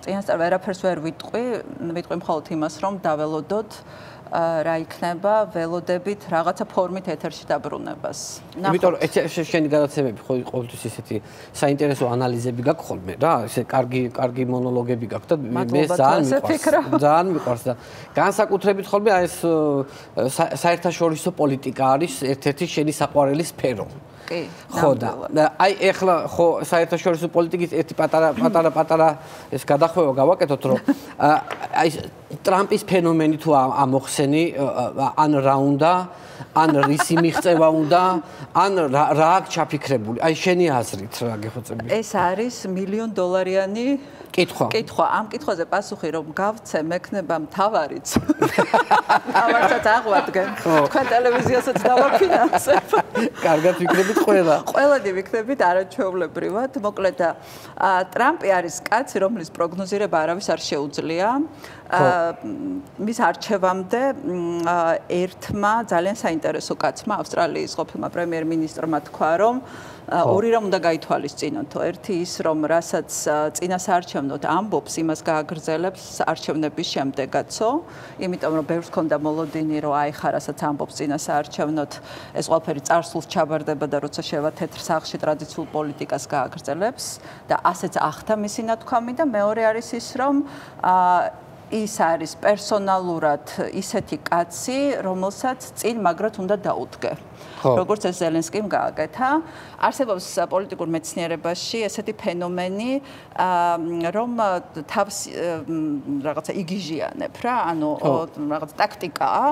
წინასწარ ვერაფერს ვერ ვიტყვი მხოლოდ იმას რომ დაველოდოთ რა იქნება ველოდებით რაღაცა ფორმით ეთერში დაბრუნებას. იმიტომ შენი გადაცემები ხო ყოველთვის ისეთი საინტერესო ანალიზები გაქვს ხოლმე რა, ესე კარგი მონოლოგები გაქვს და მე ძალიან მიყვარს და განსაკუთრებით ხოლმე აი ეს საერთაშორისო პოლიტიკა არის ერთ-ერთი შენი საყვარელი სფერო. კი. ხო და აი ეხლა ხო საერთაშორისო პოლიტიკის ერთი პატარა ეს გადახვევა გავაკეთოთ რომ აი ტრამპის ფენომენი თუ ამოხსენი ან რა უნდა ან რისი მიღწევა უნდა ან რა აქვს ჩაფიქრებული აი შენი აზრით რა გეხოცები ეს არის $1 მილიონ კითხვა ამ კითხვაზე პასუხი რომ გავცე მექნება მთავარიც თავარცაც აღვადგენ თქვენ ტელევიზიასაც დავაფინანსებ კარგად ვიქნებით ყველანი ვიქნებით არაჩვეულებრივად მოკლედ ტრამპი არის კაცი რომლის პროგნოზირება არავის არ შეუძლია მის არჩევამდე ერთმა ძალიან საინტერესო კაცმა ავსტრალიის ყოფილმა პრემიერ-მინისტრმა თქვა რომ ორი რამ უნდა გაითვალისწინოთ ერთი ის რომ რასაც წინასაარჩევნოდ ამბობს იმას გააგრძელებს არჩევნების შემდეგაცო იმიტომ რომ ბევრს ქონდა მოლოდინი რომ აი ხა რასაც ამბობს წინასაარჩევნოდ ეს ყველაფერი წარსულს ჩაბარდება და როცა შევა თეთრ სახლში ტრადიციულ პოლიტიკას გააგრძელებს და ასეც ახდა მისი ნათქვამი და მეორე არის ის რომ ის არის პერსონალურად ისეთი კაცი, რომელსაც წინ მაგრად უნდა დაუდგე. როგორც ეს ზელენსკიმ გააკეთა, არსებობს პოლიტიკურ მეცნიერებაში ესეთი ფენომენი, რომ თავს რაღაცა იგიჟიანებ რა, ანუ რაღაც ტაქტიკაა,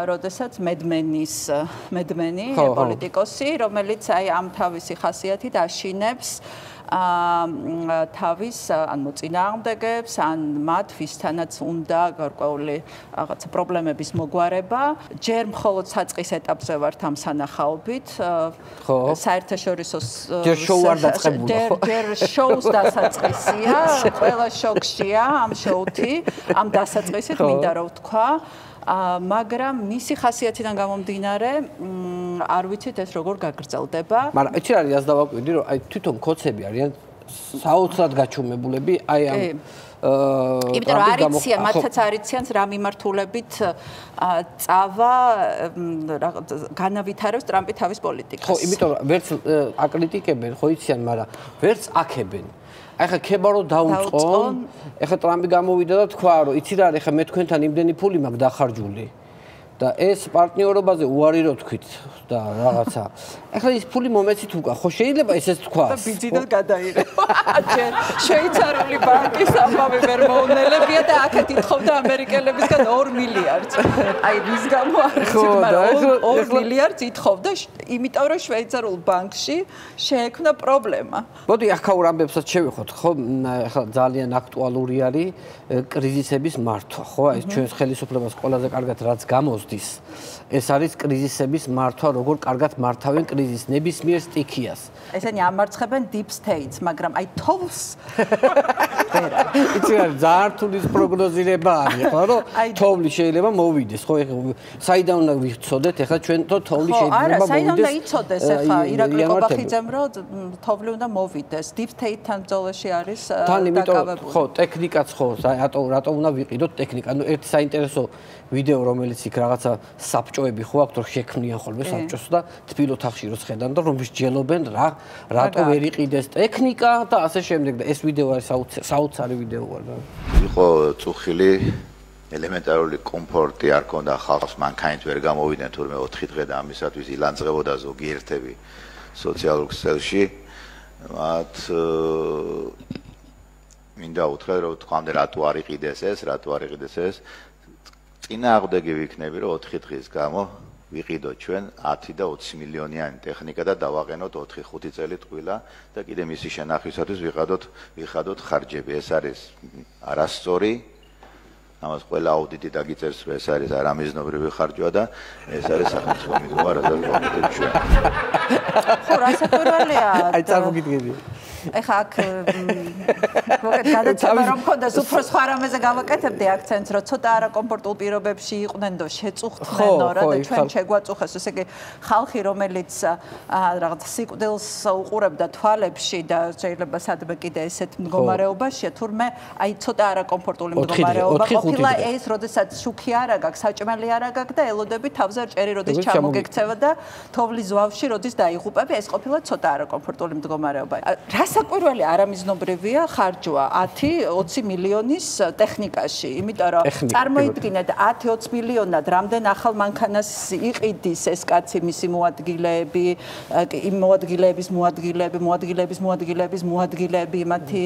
როდესაც მედმენი პოლიტიკოსი, რომელიც აი ამ თავისი ხასიათით აშინებს თავის ან მოწინააღმდეგებს ან მათ ვისთანაც უნდა გარკვეული რაღაცა პრობლემების მოგვარება ჯერ მხოლოდ საწყის ეტაპზე ვართ ამ სანახაობით საერთაშორისო ჯერ შოუ არ დაწყებულა ჯერ შოუს დასაწყისია ყველა შოქშია ამ შოუთი ამ დასაწყისით მინდა რომ ვთქვა მაგრამ მისი ხასიათიდან გამომდინარე არ ვიცით ეს როგორ გაგრძელდება მაგრამ ეჩი არის ას დავაკვირდი რომ აი თვითონ კოცები არიან საოცრად გაჩუმებულები აი ამ იმიტომ რომ არიციან მათაც არიციან რა მიმართულებით წავა განავითარებს ტრამპი თავის პოლიტიკას ხო იმიტომ რომ ვერც აკრიტიკებენ ხო იციან მაგრამ ვერც აქებენ აი ხა ქებარო დაუწყონ. ეხლა ტრამპი გამოვიდა და თქვა რომ იცი რა არის ხა მე თქვენთან იმდენი ფული მაქვს დახარჯული. და ეს პარტნიორობაზე უარი რო თქვით და რაღაცა. ეხლა ის ფული მომეცით უკან. ხო შეიძლება ესეც თქვა. და ბიზნესად გადაიღება. ჯერ შვეიცარიული ბანკის ამბავი ვერ მოუნელებია და აქეთ ითხოვდა ამერიკელებისგან 2 მილიარდს. აი რის გამო არ ვიცით, მაგრამ 2 მილიარდს ითხოვდა, იმიტომ რომ შვეიცარულ ბანკში შეექმნა პრობლემა. მოდი ახალ ამბებსაც შევიხოთ, ხო? ეხლა ძალიან აქტუალური არის კრიზისების მართვა, ხო? აი ჩვენს ხელისუფლებას ყველაზე კარგად რაც გამოსდის, ეს არის კრიზისების მართვა, როგორ კარგად მართავენ კრიზისს, ნებისმიერ სტიქიას. ესენი ამარცხებენ deep states, მაგრამ აი თოვს ვერა. იცი რა, ძალიან რთული პროგნოზირება არის, ხო, რომ თოვლი შეიძლება მოვიდეს, ხო? ეხლა საიდან უნდა ვიცოდეთ, ეხლა ჩვენ თოვლი შეიძლება მოვიდეს. არა, საიდან უნდა იცოდეს ეხლა ირაკლი ყობახიძემ, რომ თოვლი უნდა მოვიდეს. deep state-თან ბრძოლაში არის დაკავებული. ხო, ტექნიკაც ხო, რატო უნდა ვიყიდოთ ტექნიკა? ანუ ერთი საინტერესო ვიდეო, რომელიც იქ რაღაცა საბჭოები ხო აქვს, რომ შექმნიან ხოლმე საბჭოს და თბილ ოთახში რო ხედან და რომ ვისჯელობენ რა, რატო ვერ იყიდეს ტექნიკა და ასე შემდეგ და ეს ვიდეო არის საოცარი ვიდეო არა. იყო წუხილი ელემენტარული კომფორტი არ ქონდა ხალხს, მანქანით ვერ გამოვიდნენ თურმე 4 დღე და ამისათვის ილანძღებოდა ზოგიერთები სოციალურ ქსელში. მათ მინდა უთხრა რომ თქვამდე რატო არ იყიდეს ეს, რატო არ იყიდეს ეს. წინააღმდეგი ვიქნები რომ 4 დღის გამო ვიყიდოთ ჩვენ 10 და 20 მილიონიანი ტექნიკა და დავაყენოთ 4-5 წელი ტყუილა და კიდე მისი შენახვისათვის ვიხადოთ ხარჯები. ეს არის არასწორი. ამას ყველა აუდიტი დაგიწერს, რომ ეს არის არამიზნობრივი ხარჯვა და ეს არის სახელმწიფო მიღება, რასაც ვაკეთებ ჩვენ. ხო, რასაკვირველია. აი წარმოგიდგენია. ეხლა აქ მოგეთ გადაცემა რომ მქონდეს უფრო სხვა რამეზე გავაკეთებდი აქცენტს, რომ ცოტა არაკომფორტულ პირობებში იყვნენ და შეწუხდნენ რა და ჩვენ შეგვაწუხეს, ესე იგი ხალხი რომელიც რაღაც სიკვდილს უყურებდა თვალებში და შეიძლება სადმე კიდე ესეთ მდგომარეობაშია, თურმე აი ცოტა არაკომფორტული მდგომარეობა ყოფილა ეს, როდესაც შუქი არა გაქვს, საჭმელი არა გაქვს და ელოდები თავზე ჭერი როდის ჩამოგექცევა და თოვლის ზვავში როდის დაიღუპები, ეს ყოფილა ცოტა არაკომფორტული მდგომარეობა. რასაკვირველი არამიზნობრივია ხარჯვა 10-20 მილიონის ტექნიკაში, იმიტომ რომ წარმოიდგინეთ 10-20 მილიონად რამდენ ახალ მანქანას იყიდის ეს კაცი, მისი მოადგილეები, იმ მოადგილეები, მათი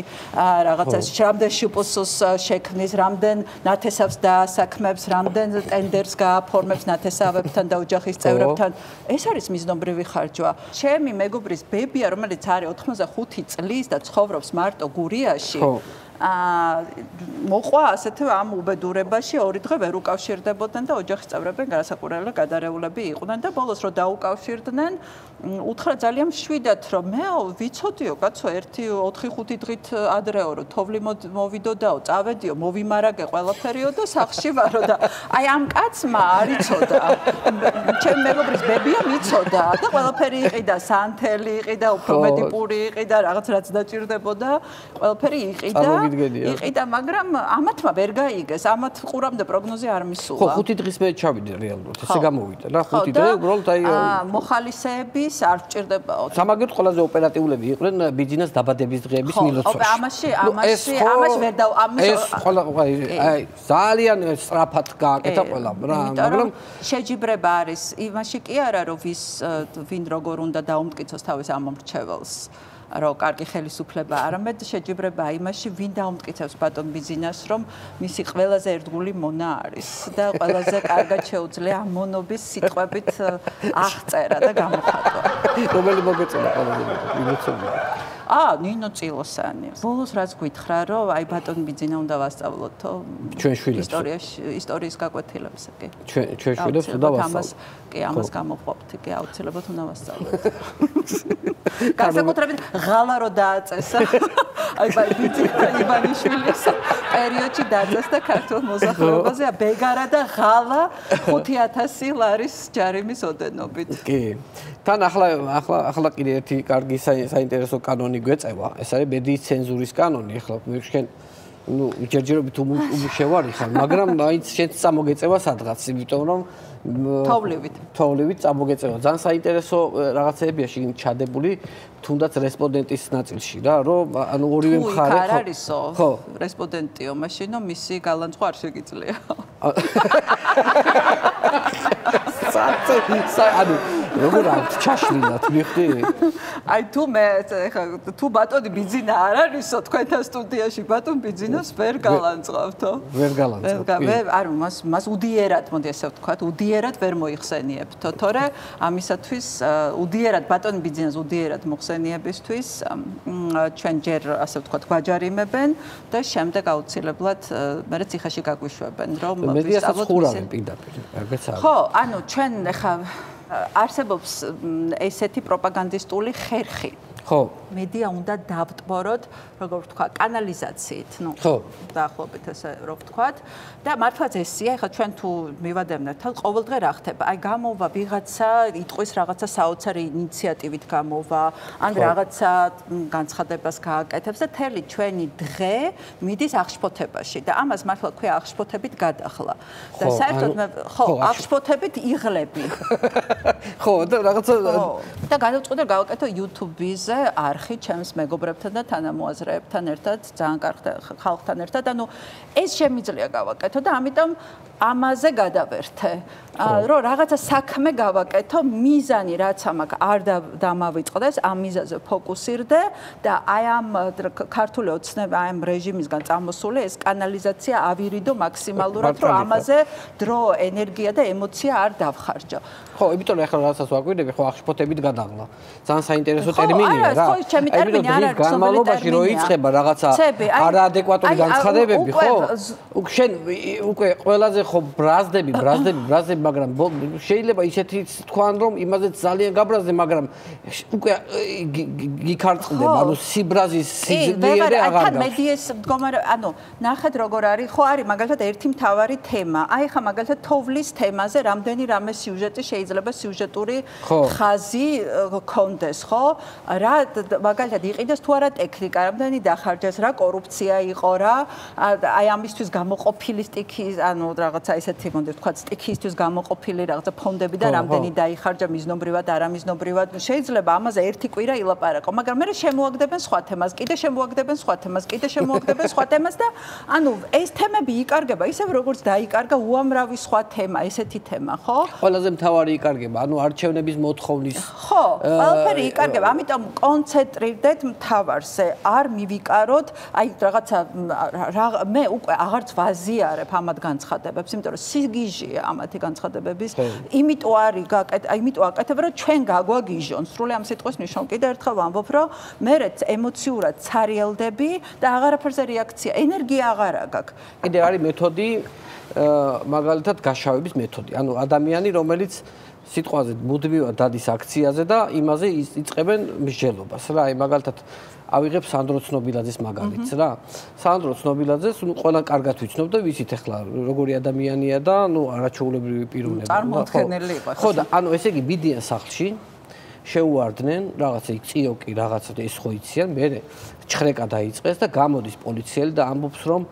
რაღაცა რამდენ შუპოსოს შექმნის, რამდენ ნათესავს დაასაქმებს, რამდენ ტენდერს გააფორმებს ნათესავებთან და ოჯახის წევრებთან. ეს არის მიზნობრივი ხარჯვა. ჩემი მეგობრის ბებია, რომელიც არის 85 წლის და ცხოვრობს მარტო გურიაში. მოყვა ასეთ ამ უბედურებაში 2 დღე ვერ უკავშირდებოდნენ და ოჯახის წევრები განსაკუთრებით გადარეულები იყვნენ და ბოლოს რო დაუკავშირდნენ, უთხრა ძალიან მშვიდად, რომ მე ვიცოდიო კაცო 1-4-5 დღით ადრეო რომ თოვლი მოვიდოდაო, წავედიო, მოვიმარაგე ყველაფერიო და სახლში ვარო და აი ამ კაცმა არ იცოდა. ჩემ მეგობრის ბებია მიცოდა და ყველაფერი იყიდა, სანთელი იყიდა, უფრო მეტი პური იყიდა, რაღაც რაც დაჭირდებოდა, ყველაფერი იყიდა. იყიდა, მაგრამ ამათმა ვერ გაიგეს, ამათ ყურამდე პროგნოზი არ მისულა. ხო, 5 დღის მე ჩავიდე რეალურად, ესე გამოვიდა რა, 5 დღე უბრალოდ აი მოხალისეების არ ვჭირდებაო. სამაგერთ ყველაზე ოპერატიულები იყვნენ ბიზნეს დაბადების დღეების მილოცვაში. ხო, ამაში ვერ და ეს ყველა აი ძალიან სწრაფად გააკეთა ყველა რა, მაგრამ შეჯიბრება არის იმაში კი არა, რომ ვინ როგორ უნდა დაუმტკიცოს თავის ამომრჩეველს. რომ კარგი ხელისუფლება, არამედ შეჯიბრება იმაში, ვინ დაუმტკიცებს ბატონ ბიზნესს, რომ მისი ყველაზე ერთგული მონა არის და ყველაზე კარგად შეუძლია ამ მონობის სიტყვებით აღწერა და გამოხატვა. რომელი მოგეწონა ყველაზე იმოცებული? ნინო წილოსანი. ბოლოს რაც გითხრა, რომ აი ბატონ ბიზნესა უნდა ვასწავლოთო ჩვენ შვილებს ისტორიის გაკვეთილებს კი. ჩვენ შვილებს უნდა ვასწავლოთ. კი, ამას გამოყვებთ, კი, აუცილებლად უნდა ვასწავლოთ. განსაკუთრებით ღალა რო დააწესა. აი ბიზნესა ივანიშვილის პერიოდში დააწესდა ქართულ მოსახლეობაზე ბეგარა და ღალა 5000 ლარის ჯარიმის ოდენობით. კი. თან ახლა კიდე ერთი კარგი საინტერესო კანონი გვეწევა. ეს არის მედიის ცენზურის კანონი. ახლა შენ ნუ ჯერჯერობით უმუშევარი ხარ, მაგრამ მაინც შენც წამოგეწევა სადღაც, იმიტომ რომ თოვლივით წამოგეწევა. ძალიან საინტერესო რაღაცეებია შეგ ჩადებული, თუნდაც რესპონდენტის ნაწილში რა, რომ ანუ ორივე მხარე არ არისო რესპონდენტიო, მაშინ რომ მისი გალანძღვა არ შეგიძლია. ანუ როგორ აქვს ჩაშლილად მიხდი? აი თუ ბატონი ბიძინა არ არისო თქვენთან სტუდიაში ბატონ ბიძინას ვერ გალანძღავთო. ვერ გალანძღავ. არ მას უდიერად მოდი ესე ვთქვათ, უდიერად ვერ მოიხსენიებთო, თორე ამისათვის უდიერად ბატონ ბიძინას უდიერად მოხსენიებისთვის ჩვენ ჯერ ასე ვთქვათ გვაჯარიმებენ და შემდეგ აუცილებლად მერე ციხეში გაგვიშვებენ, რომ მედიასაც ხურავენ პირდაპირ. ხო, ანუ ჩვენ ახლა არსებობს ესეთი პროპაგანდისტული ხერხი. ხო. მედია უნდა დავტბოროთ, როგორ ვთქვა, კანალიზაციით, ნუ დაახლოებით ესე რო ვთქვათ და მართლაც ესია, ეხლა ჩვენ თუ მივადებნეთ, თან ყოველდღე რა ხდება? აი გამოვა ვიღაცა, იტყვის რაღაცა საოცარი ინიციატივით გამოვა, ან რაღაცა განცხადებას გააკეთებს და თელი ჩვენი დღე მიდის აღშფოთებაში და ამას მართლა ქვია აღშფოთებით გადახლა. და საერთოდ ხო, აღშფოთებით იღლები. ხო, და რაღაცა და გადავწყვიტე გავაკეთო YouTube-ზე არხი ჩემს მეგობრებთან და თანამოაზრეებთან ერთად, ძალიან კარგ ხალხთან ერთად, ანუ ეს შემიძლია გავაკეთო და ამიტომ ამაზე გადავერთე. რომ რაღაცა საქმე გავაკეთო, მიზანი რაც ამაკ არ დამავიწყდეს, ამ მიზანზე ფოკუსირდე და აი ამ ქართული ოცნება, აი ამ რეჟიმისგან წამოსული ეს კანალიზაცია ავირიდო მაქსიმალურად, რომ ამაზე დრო, ენერგია და ემოცია არ დავხარჯო. ხო, იმიტომ რომ ახლა რაღაცას ვაკვირდები, ხო აღშფოთებით გადაღლა. ძალიან საინტერესო ტერმინია რა. ხო, ჩემი ტერმინი არ არის განმავლობაში რო იწყება რაღაცა არაადეკვატური განცხადებები, ხო? შენ უკვე ყველაზე ხო ბრაზდები, მაგრამ შეიძლება ისეთი თქვან რომ იმაზე ძალიან გაბრაზდე, მაგრამ უკვე გიქარწყდება, ანუ სიბრაზის სიძლიერე აღარ გაქვს. თან მედიის მდგომარე, ანუ ნახეთ როგორ არის, ხო არის მაგალითად ერთი მთავარი თემა. აი ხა მაგალითად თოვლის თემაზე რამდენი რამე სიუჟეტი შეიძლება სიუჟეტური ხაზი გქონდეს, ხო? რა მაგალითად იყიდეს თუ არა ტექნიკა, რამდენი დახარჯეს, რა კორუფცია იყო რა, აი ამისთვის გამოყოფილი სტიქის, ანუ რაღაცა ისეთი მოდი ვთქვათ, სტიქისთვის გამოყოფილი რაღაცა ფონდები და რამდენი დაიხარჯა მიზნობრივად, არამიზნობრივად. შეიძლება ამაზე ერთი კვირა ილაპარაკო, მაგრამ მე შემოაგდებენ სხვა თემას, კიდე შემოაგდებენ სხვა თემას, კიდე შემოაგდებენ სხვა თემას და ანუ ეს თემები იკარგება, ისევ როგორც დაიკარგა უამრავი სხვა თემა, ესეთი თემა, ხო? ყველაზე მთავარი იკარგება, ანუ არჩევნების მოთხოვნის. ხო, ყველაფერი იკარგება, ამიტომ კონცენტრირდეთ მთავარზე, არ მივიკაროთ, აი რაღაცა მე უკვე აღარც ვაზიარებ ამათ განცხადებებს, იმიტომ რომ სიგიჟია ამათი განცხადებების, იმიტომ აკეთებ, რომ ჩვენ გაგვაგიჟონ, სრული ამ სიტყვის ნიშნავს. კიდე ერთხელ ვამბობ, რომ მე ემოციურად ცარიელდები და აღარაფერზე რეაქცია, ენერგია აღარა გაქვს. კიდე არის მეთოდი, მაგალითად გაშავების მეთოდი. ანუ ადამიანი, რომელიც სიტყვაზე მუდმივად დადის აქციაზე და იმაზე იწყებენ მსჯელობას რა. აი მაგალითად ავიღებ სანდრო ცნობილაძის მაგალითს რა. სანდრო ცნობილაძეს ყველა კარგად ვიცნობ და ვიცით ახლა როგორი ადამიანია და ნუ არაჩვეულებრივი პიროვნება. წარმოუდგენელი იყო. ხო და ანუ ესე იგი მიდიან სახლში, შეუვარდნენ რაღაცა წიოკი რაღაცა და ეს ხო იციან, მე ჩხრეკა დაიწყეს და გამოდის პოლიციელი და ამბობს რომ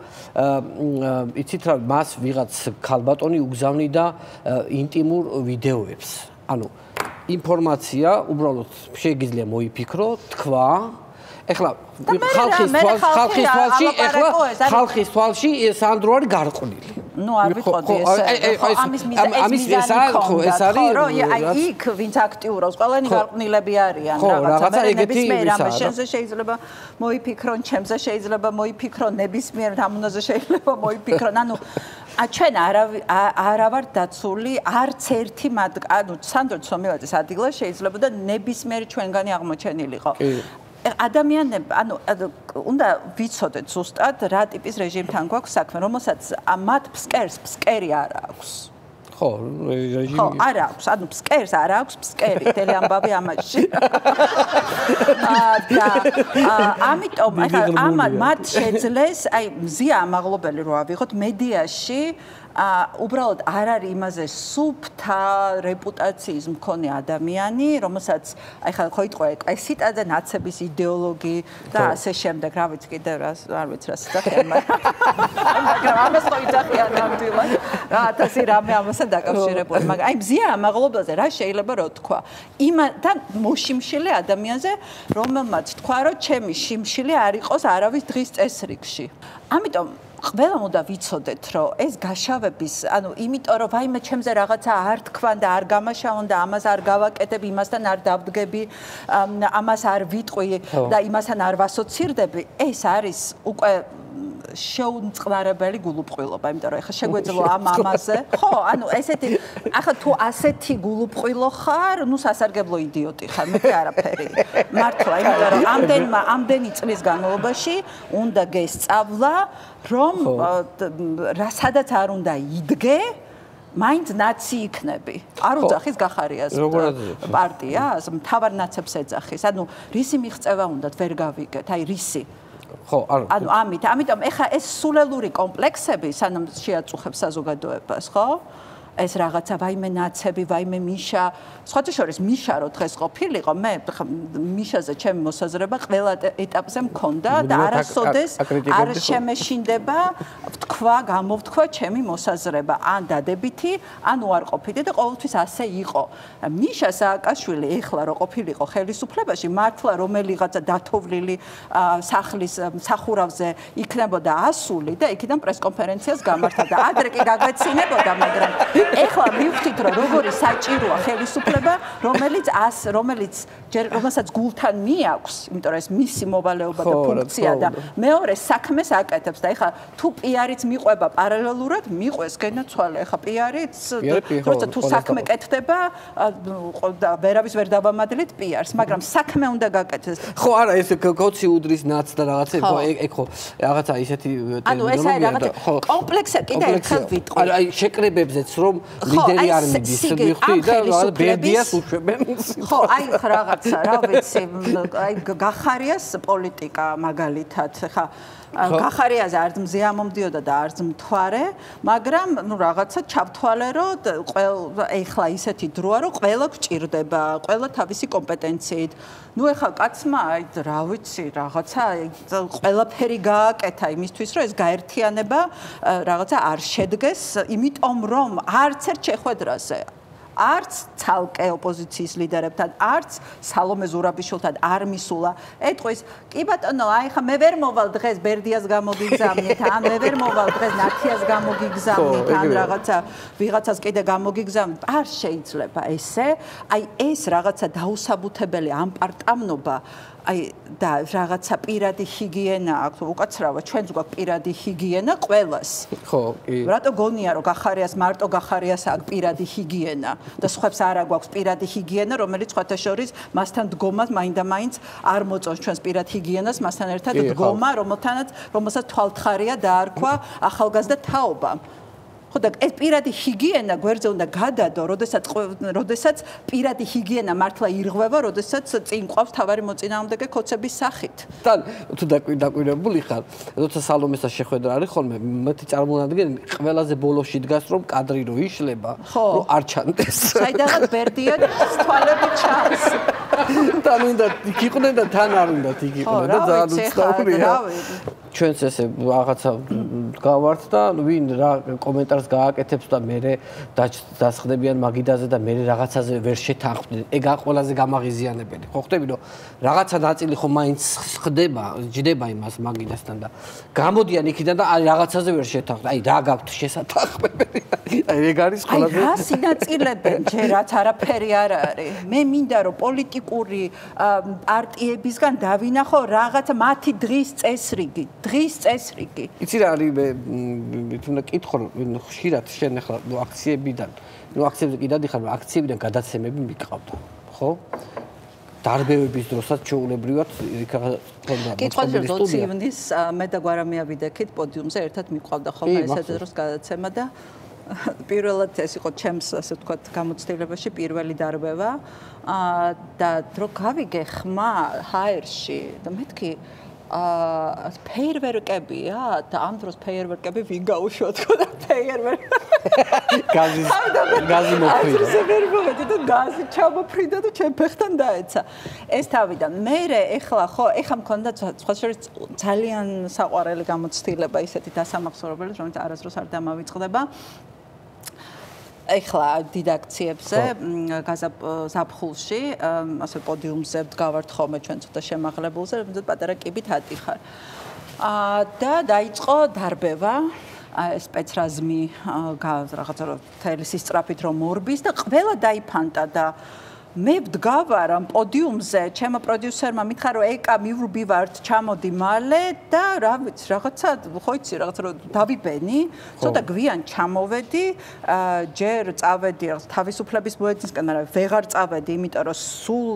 იცით რა მას ვიღაც ქალბატონი უგზავნიდა ინტიმურ ვიდეოებს. ანუ ინფორმაცია უბრალოდ შეიძლება მოიფიქრო, თქვა ეხლა ხალხის თვალში სანდრო არის გარყვნილი. ნუ არ ვიტყოდი ეს არის აი იქ ვინც აქტიურობს ყველანი გარყვნილები არიან რაღაცა ეგეთი შენზე შეიძლება მოიფიქრონ, ჩემზე შეიძლება მოიფიქრონ, ნებისმიერ ამუნაზე შეიძლება მოიფიქრონ. ანუ ჩვენ არა ვარ დაცული არც ერთი ანუ სანდრო ცნობილაძის ადგილას შეიძლება და ნებისმიერი ჩვენგანი აღმოჩენილიყო. ადამიანები, ანუ უნდა ვიცოდეთ ზუსტად რა ტიპის რეჟიმთან გვაქვს საქმე, რომელსაც მათ ფსკერი არ აქვს. ხო, რეჟიმი. ხო, არ აქვს, ანუ ფსკერს არ აქვს, ფსკერი, მთელი ამბავი ამაში. ამიტომ ამან მათ შეძლეს, აი მზია ამაღლობელი რო ავიღოთ მედიაში უბრალოდ არ არის იმაზე სუფთა რეპუტაციის მქონე ადამიანი, რომელსაც აი ხო იტყვა ეკვესიტაძე ნაცების იდეოლოგი და ასე შემდეგ, რა ვიცი კიდევ რა არ ვიცი რა სახელი, მაგრამ ამას ხო იძახიან ნამდვილად. რა 1000 რამე ამასთან დაკავშირებული, მაგრამ აი მზია ამაღლობელზე რა შეიძლება რო თქვა? იმთან მოშიმშილე ადამიანზე, რომელმაც თქვა რომ ჩემი შიმშილი არ იყოს არავის დღის წესრიგში. ამიტომ ყველამ უნდა ვიცოდეთ, რომ ეს გაშავების, ანუ იმიტომ რომ ვაიმე ჩემზე რაღაცა არ თქვან და არ გამაშავონ და ამას არ გავაკეთებ, იმასთან არ დავდგები, ამას არ ვიტყვი და იმასთან არ ვასოცირდები, ეს არის უკვე შეუმწყნარებელი გულუბრყვილობა, იმიტომ რომ ეხლა შეგვეძლო ამ ამაზე. ხო, ანუ ესეთი, ახლა თუ ასეთი გულუბრყვილო ხარ, ნუ სასარგებლო იდიოტი ხარ, მეტი არაფერი. მართლა, იმიტომ რომ ამდენი წლის განმავლობაში უნდა გესწავლა, რომ სადაც არ უნდა იდგე, მაინც ნაცი იქნები. არ უძახის გახარიას პარტიას, მთავარ ნაცებს ეძახის. ანუ რისი მიღწევა უნდათ ვერ გავიგეთ, აი რისი. ხო, ანუ ამიტომ ეხა ეს სულელური კომპლექსები სანამ შეაწუხებს საზოგადოებას, ხო? ეს რაღაცა ვაიმე ნაცები, ვაიმე მიშა, სხვათა შორის მიშა რო დღეს ყოფილიყო, მე მიშაზე ჩემი მოსაზრება ყველა ეტაპზე მქონდა და არასოდეს არ შემეშინდება გამოთქვა ჩემი მოსაზრება, ან დადებითი, ან უარყოფითი და ყოველთვის ასე იყო. მიშა სააკაშვილი ეხლა რო ყოფილიყო ხელისუფლებაში, მართლა რომელიღაცა დათოვლილი სახლის სახურავზე იქნებოდა ასული და იქიდან პრესკონფერენციას გამართა და ადრე კი გაგვეცინებოდა, მაგრამ ეხლა მივხვდით რომ როგორი საჭიროა ხელისუფლება, რომელსაც გულთან მიაქვს, იმიტომ რომ ეს მისი მოვალეობა და ფუნქცია და მეორე საქმეს აკეთებს და ეხლა თუ პიარიც მიყვება პარალელურად, მიყვეს გენაცვალე, ეხლა პიარიც, როცა თუ საქმე კეთდება, ვერავის ვერ დავამადლით პიარს, მაგრამ საქმე უნდა გაკეთდეს. ხო, არა, ეს კოცი უდრის ნაც და რაღაცა, ეგ ხო, რაღაცა ისეთი ანუ ეს არის რაღაცა კომპლექსი, კიდე ერთხელ ვიტყვი. აი შეკრებებზეც რომ ლიდერი არ მიდის, მივხვდი და ბერდიას უშვებენ. ხო, აი რაღაცა, რა ვიცი, აი გახარიას პოლიტიკა მაგალითად, ხა გახარიაზე არც მზე ამომდიოდა და არც მთვარე, მაგრამ ნუ რაღაცა ჩავთვალე, რომ ეხლა ისეთი დროა, რომ ყველა გჭირდება, ყველა თავისი კომპეტენციით. ნუ ეხლა კაცმა, აი რა ვიცი, რაღაცა ყველაფერი გააკეთა იმისთვის, რომ ეს გაერთიანება რაღაცა არ შედგეს, იმიტომ რომ არც ერთ შეხვედრაზე არც ცალკე ოპოზიციის ლიდერებთან, არც სალომე ზურაბიშვილთან არ მისულა. ეტყვის, კი ბატონო, აი ხა მე ვერ მოვალ დღეს ბერდიას გამოგიგზავნით, ან მე ვერ მოვალ დღეს ნათიას გამოგიგზავნით, ან რაღაცა ვიღაცას კიდე გამოგიგზავნით. არ შეიძლება ესე. აი ეს რაღაცა დაუსაბუთებელი ამპარტამნობა აი და რაღაცა პირადი ჰიგიენა აქვს, უკაცრავად ჩვენც გვაქვს პირადი ჰიგიენა ყველას. ხო, კი. რატო გონია რომ გახარიას მარტო გახარიას აქვს პირადი ჰიგიენა და სხვებს არა გვაქვს პირადი ჰიგიენა, რომელიც სხვათა შორის მასთან დგომას მაინდა-მაინც არ მოწონს ჩვენს პირად ჰიგიენას, მასთან ერთად დგომა, რომელსაც თვალთხარია დაარქვა ახალგაზრდა თაობამ. ხო და ეს პირადი ჰიგიენა გვერდზე უნდა გადადო, როდესაც პირადი ჰიგიენა მართლა ირღვევა, როდესაც წინ ყავს თავარი მოწინააღმდეგე ქოცების სახით. თან თუ დაკვირვებული ხარ, როცა სალომესა შეხვედრა არის ხოლმე, მათი წარმონადგენი ყველაზე ბოლოში დგას, რომ კადრი რო იშლება, რომ არ ჩანდეს. საიდანაც ბერდია თვალები ჩანს. თან უნდა იქ იყვნენ და თან არ უნდათ იქ იყვნენ და ძალიან უცნაურია. ჩვენც ესე რაღაცა გავართ და ვინ რა კომენტარს გააკეთებს და მე დასხდებიან მაგიდაზე და მე რაღაცაზე ვერ შეთანხმდნენ. ეგ ყველაზე გამაღიზიანებელი. ხო ხვდები რომ რაღაცა ნაწილი ხო მაინც ჯდება იმას მაგიდასთან და გამოდიან იქიდან და აი რაღაცაზე ვერ შეთანხმდნენ. აი რა გაქვთ შესათანხმებელი. აი ეგ არის ყველაზე აი რა სინაწილებენ ჯერ რაც არაფერი არ არის. მე მინდა რომ პოლიტიკური პარტიებისგან დავინახო რაღაცა მათი დღის წესრიგი. იცი რა არის მე თუნდა კითხო რომ ხშირად შენ ახლა აქციებიდან აქციებზე კი დადიხარ რომ აქციებიდან გადაცემები მიყავდა ხო დარბევების დროსაც ჩაულებრივად კითხავს რომ 20 ივნის მე და გვარამია ვიდექით პოდიუმზე ერთად მიყავდა ხოლმე ესეთ დროს გადაცემა და პირველად ეს იყო ჩემს ასე ვთქვათ გამოცდილებაში პირველი დარბევა და დრო გავიგე ხმა ჰაერში და მეთქი ფეიერვერკებია და ამ დროს ფეიერვერკები ვინ გაუშვა თქო და გაზი მოფრიდა. და გაზი ჩამოფრიდა და ჩემ ფეხთან დაეცა. ეს თავიდან. მერე ეხლა მქონდა სხვა შორის ძალიან საყვარელი გამოცდილება ისეთი დასამახსოვრებელი, რომელიც არასდროს არ დამავიწყდება. ეხლა დიდაქციებზე გაზაფხულში ასე პოდიუმზე ვდგავართ ხოლმე ჩვენ ცოტა შემაღლებულზე, რომელიც პატარა კიბით ატიხარ. და დაიწყო დარბევა სპეცრაზმი რაღაცა თელესის სწრაფით რომ მორბის და ყველა დაიფანტა და მე ვდგავარ ამ პოდიუმზე, ჩემო პროდიუსერმა მითხრა რომ ეკა მივრბივართ, ჩამოდი მალე და რა ვიცი, რაღაცა ხო იცი, რაღაცა რომ დავიბენი, ცოტა გვიან ჩამოვედი, ჯერ წავედი თავისუფლების მოედნისკენ, მაგრამ ვეღარ წავედი, იმიტომ რომ სულ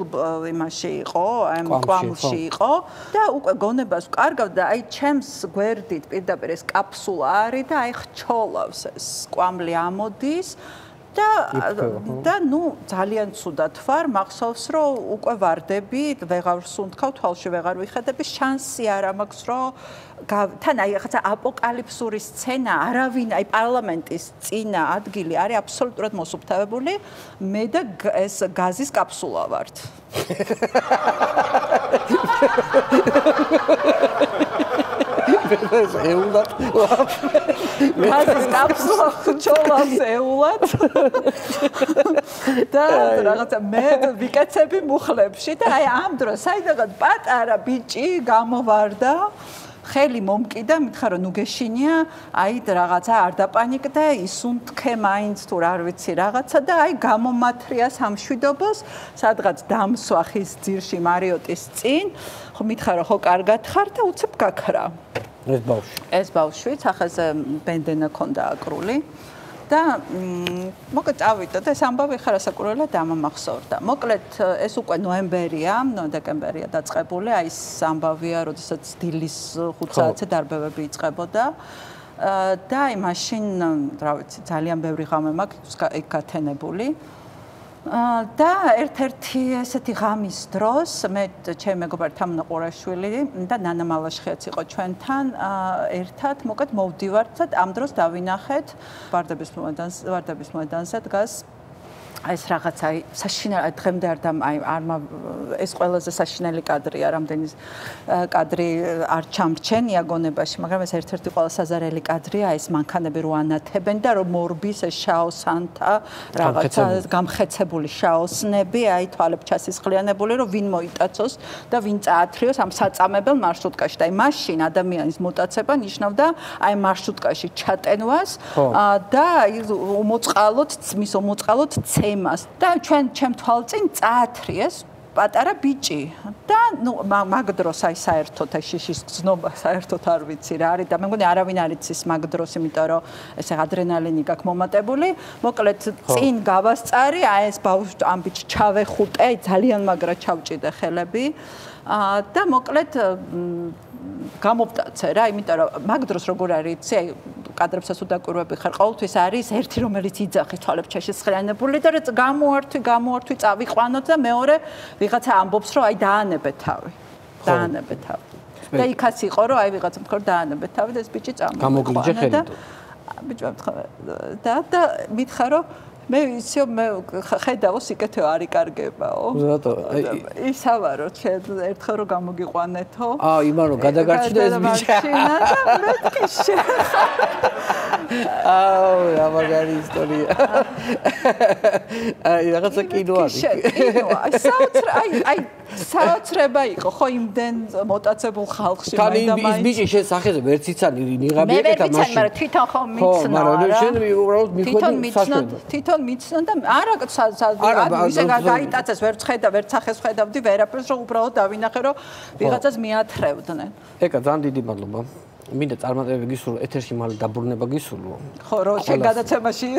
იმაში იყო, ამ კვამლში იყო და უკვე გონებას ვკარგავ და აი ჩემს გვერდით პირდაპირ ეს კაფსულა არის და აი ხჩოლავს ეს კვამლი ამოდის და ნუ ძალიან ცუდად ვარ, მახსოვს რომ უკვე ვარდები, ვეღარ სუნთქავ, თვალში ვეღარ ვიხედები, შანსი არ მაქვს რომ თან აი ხაცა აპოკალიფსური სცენა, არავინ აი პარლამენტის წინა ადგილი არის აბსოლუტურად მოსუფთავებული, მე და ეს გაზის კაფსულა ვართ. ეულად გაზის კაფსულა ჩოლავს ეულად და რაღაცა მე ვიკეცები მუხლებში და აი ამ დროს საიდანაც პატარა ბიჭი გამოვარდა ხელი მომკიდა მითხრა რომ ნუ გეშინია აი რაღაცა არ დაპანიკდე ისუნთქე მაინც თუ არ ვიცი რაღაცა და აი გამომათრია სამშვიდობოს სადღაც დამსვა ხის ძირში მარიოტის წინ ხო მითხრა რომ ხო კარგად ხარ და უცებ გაქრა ეს ბავშვი სახეზე ბენდენა ქონდა აკრული და მოკლედ წავიდა და ეს ამბავი ხარ ასაკურველად დამამახსოვრდა. მოკლედ ეს უკვე ნოემბერია, დეკემბერია დაწყებული, აი ეს ამბავია, როდესაც დილის 5 საათზე დარბევები იწყებოდა. და აი მაშინ, რა ვიცი, ძალიან ბევრი ღამე მაქვს ეგ გათენებული. და ერთ-ერთი ესეთი ღამის დროს მე ჩემი მეგობარი თამუნა ყურაშვილი და ნანა მალაშხიაც იყო ჩვენთან ერთად მოკლედ მოვდივართ და ამ დროს დავინახეთ ვარდების მოედანზე დგას ეს რაღაცა საშინელი დღემდე ეს ყველაზე საშინელი კადრია რამდენი კადრი არ ჩამრჩენია გონებაში მაგრამ ეს ერთ-ერთი ყველა საზარელი კადრია ეს მანქანები რო ანათებენ და რომ მორბის ეს შაოსანთა რაღაცა გამხეცებული შაოსნები აი თვალებს ჩასისხლიანებული რომ ვინ მოიტაცოს და ვინ წაათრიოს ამ საწამებელ მარშრუტკაში და აი მაშინ ადამიანის მოტაცება ნიშნავდა აი მარშრუტკაში ჩატენვას და აი უმოწყალოდ ცემას და ჩემ თვალწინ წაათრიეს პატარა ბიჭი და ნუ მაგ დროს აი საერთოდ აი შიშის გზნობა საერთოდ არ ვიცი რა არის და მე მგონი არავინ არ იცის მაგ დროს იმიტომ რომ ეს ადრენალინი გაქვს მომატებული მოკლედ წინ გავასწარი აი ეს ბავშვი ამ ბიჭს ჩავეხუტე ძალიან მაგრად ჩავჭიდე ხელები და მოკლედ გამოვტაცე რა იმიტომ რომ მაგ დროს როგორ არის იცი აი კადრებსაც უდაკვირვები ხარ ყოველთვის არის ერთი რომელიც იძახის თვალებს ჩასისხლიანებული და გამოართვი წავიყვანოთ და მეორე ვიღაცა ამბობს რომ აი დაანებე თავი და იქაც იყო რომ აი ვიღაცა მქონდა რომ დაანებე თავი და ეს ბიჭი გამოგვიჯე ხელით ბიჭმა და მითხა რომ მე ისე მე ხედავ სიკეთე არ იკარგებაო ზატო ისავარო ერთხელ რომ გამოგიყვანეთო იმან რომ გადაგარჩინე ეს ბიჭი მეთქი რა მაგარი ისტორია აი რაღაცა კინო არის საოცრება იყო ხო იმდენ მოტაცებულ ხალხში თან ის ბიჭი შენ სახელზე ვერც იცანი ნიღაბიეკეთა მაშინ მე ვერ ვიცანი მაგრამ თვითონ ხო მიცნო მაგრამ შენ უბრალოდ თვითონ მიცნო და არა ისე გაიტაცეს ვერც ხედა ვერც სახეს ხედავდი ვერაფერს რომ უბრალოდ დავინახე რომ ვიღაცას მიათრევდნენ ეკა ძალიან დიდი მადლობა მინდა წარმატებები გისურვო ეთერში მალე დაბრუნება გისურვო ხო რო შენ გადაცემაში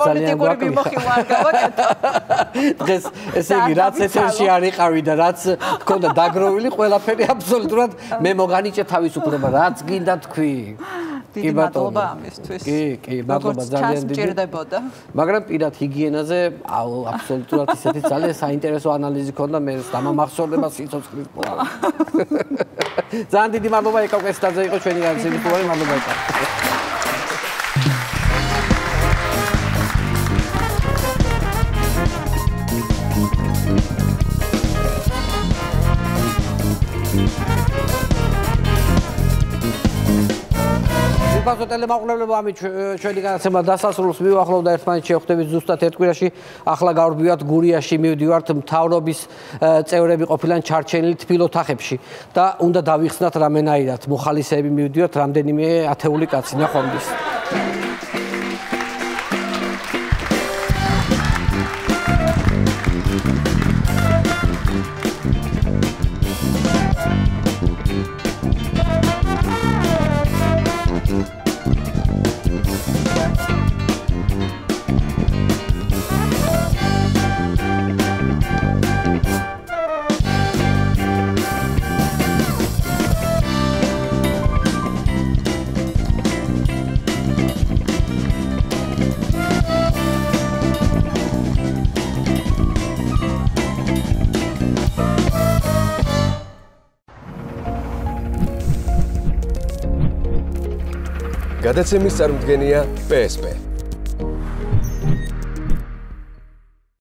პოლიტიკური მიმოხილვა არ გავაკეთო დღეს ესე იგი რაც ეთერში არ იყავი და რაც თქონდა დაგროვილი ყველაფერი აბსოლუტურად მე მოგანიჭე თავისუფლება რაც გინდა თქვი დიდი მადლობა ამისთვის. კი, მადლობა ძალიან დიდი. სჭირდებოდა. მაგრამ პირად ჰიგიენაზე აბსოლუტურად ისეთი ძალიან საინტერესო ანალიზი ქონდა მე დამამახსოვრდება სიცოცხლის პოვნა. ძალიან დიდი მადლობა ეკავკესტაძე იყო ჩვენი განსხვავებული პოვარი მადლობა ეკა. ბაზო ტელემაყურებლებო ამით ჩვენი განაცემა დასასრულს მივახლოვდა ერთმანეთს შევხვდებით ზუსტად ერთ კვირაში ახლა გავრბივართ გურიაში მივდივართ მთავრობის წევრები ყოფილან ჩარჩენილი თბილ ოთახებში და უნდა დავიხსნათ რამენაირად მოხალისეები მივდივართ რამდენიმე ათეული კაცი ნახვამდის გადაცემის წარმოდგენია PSP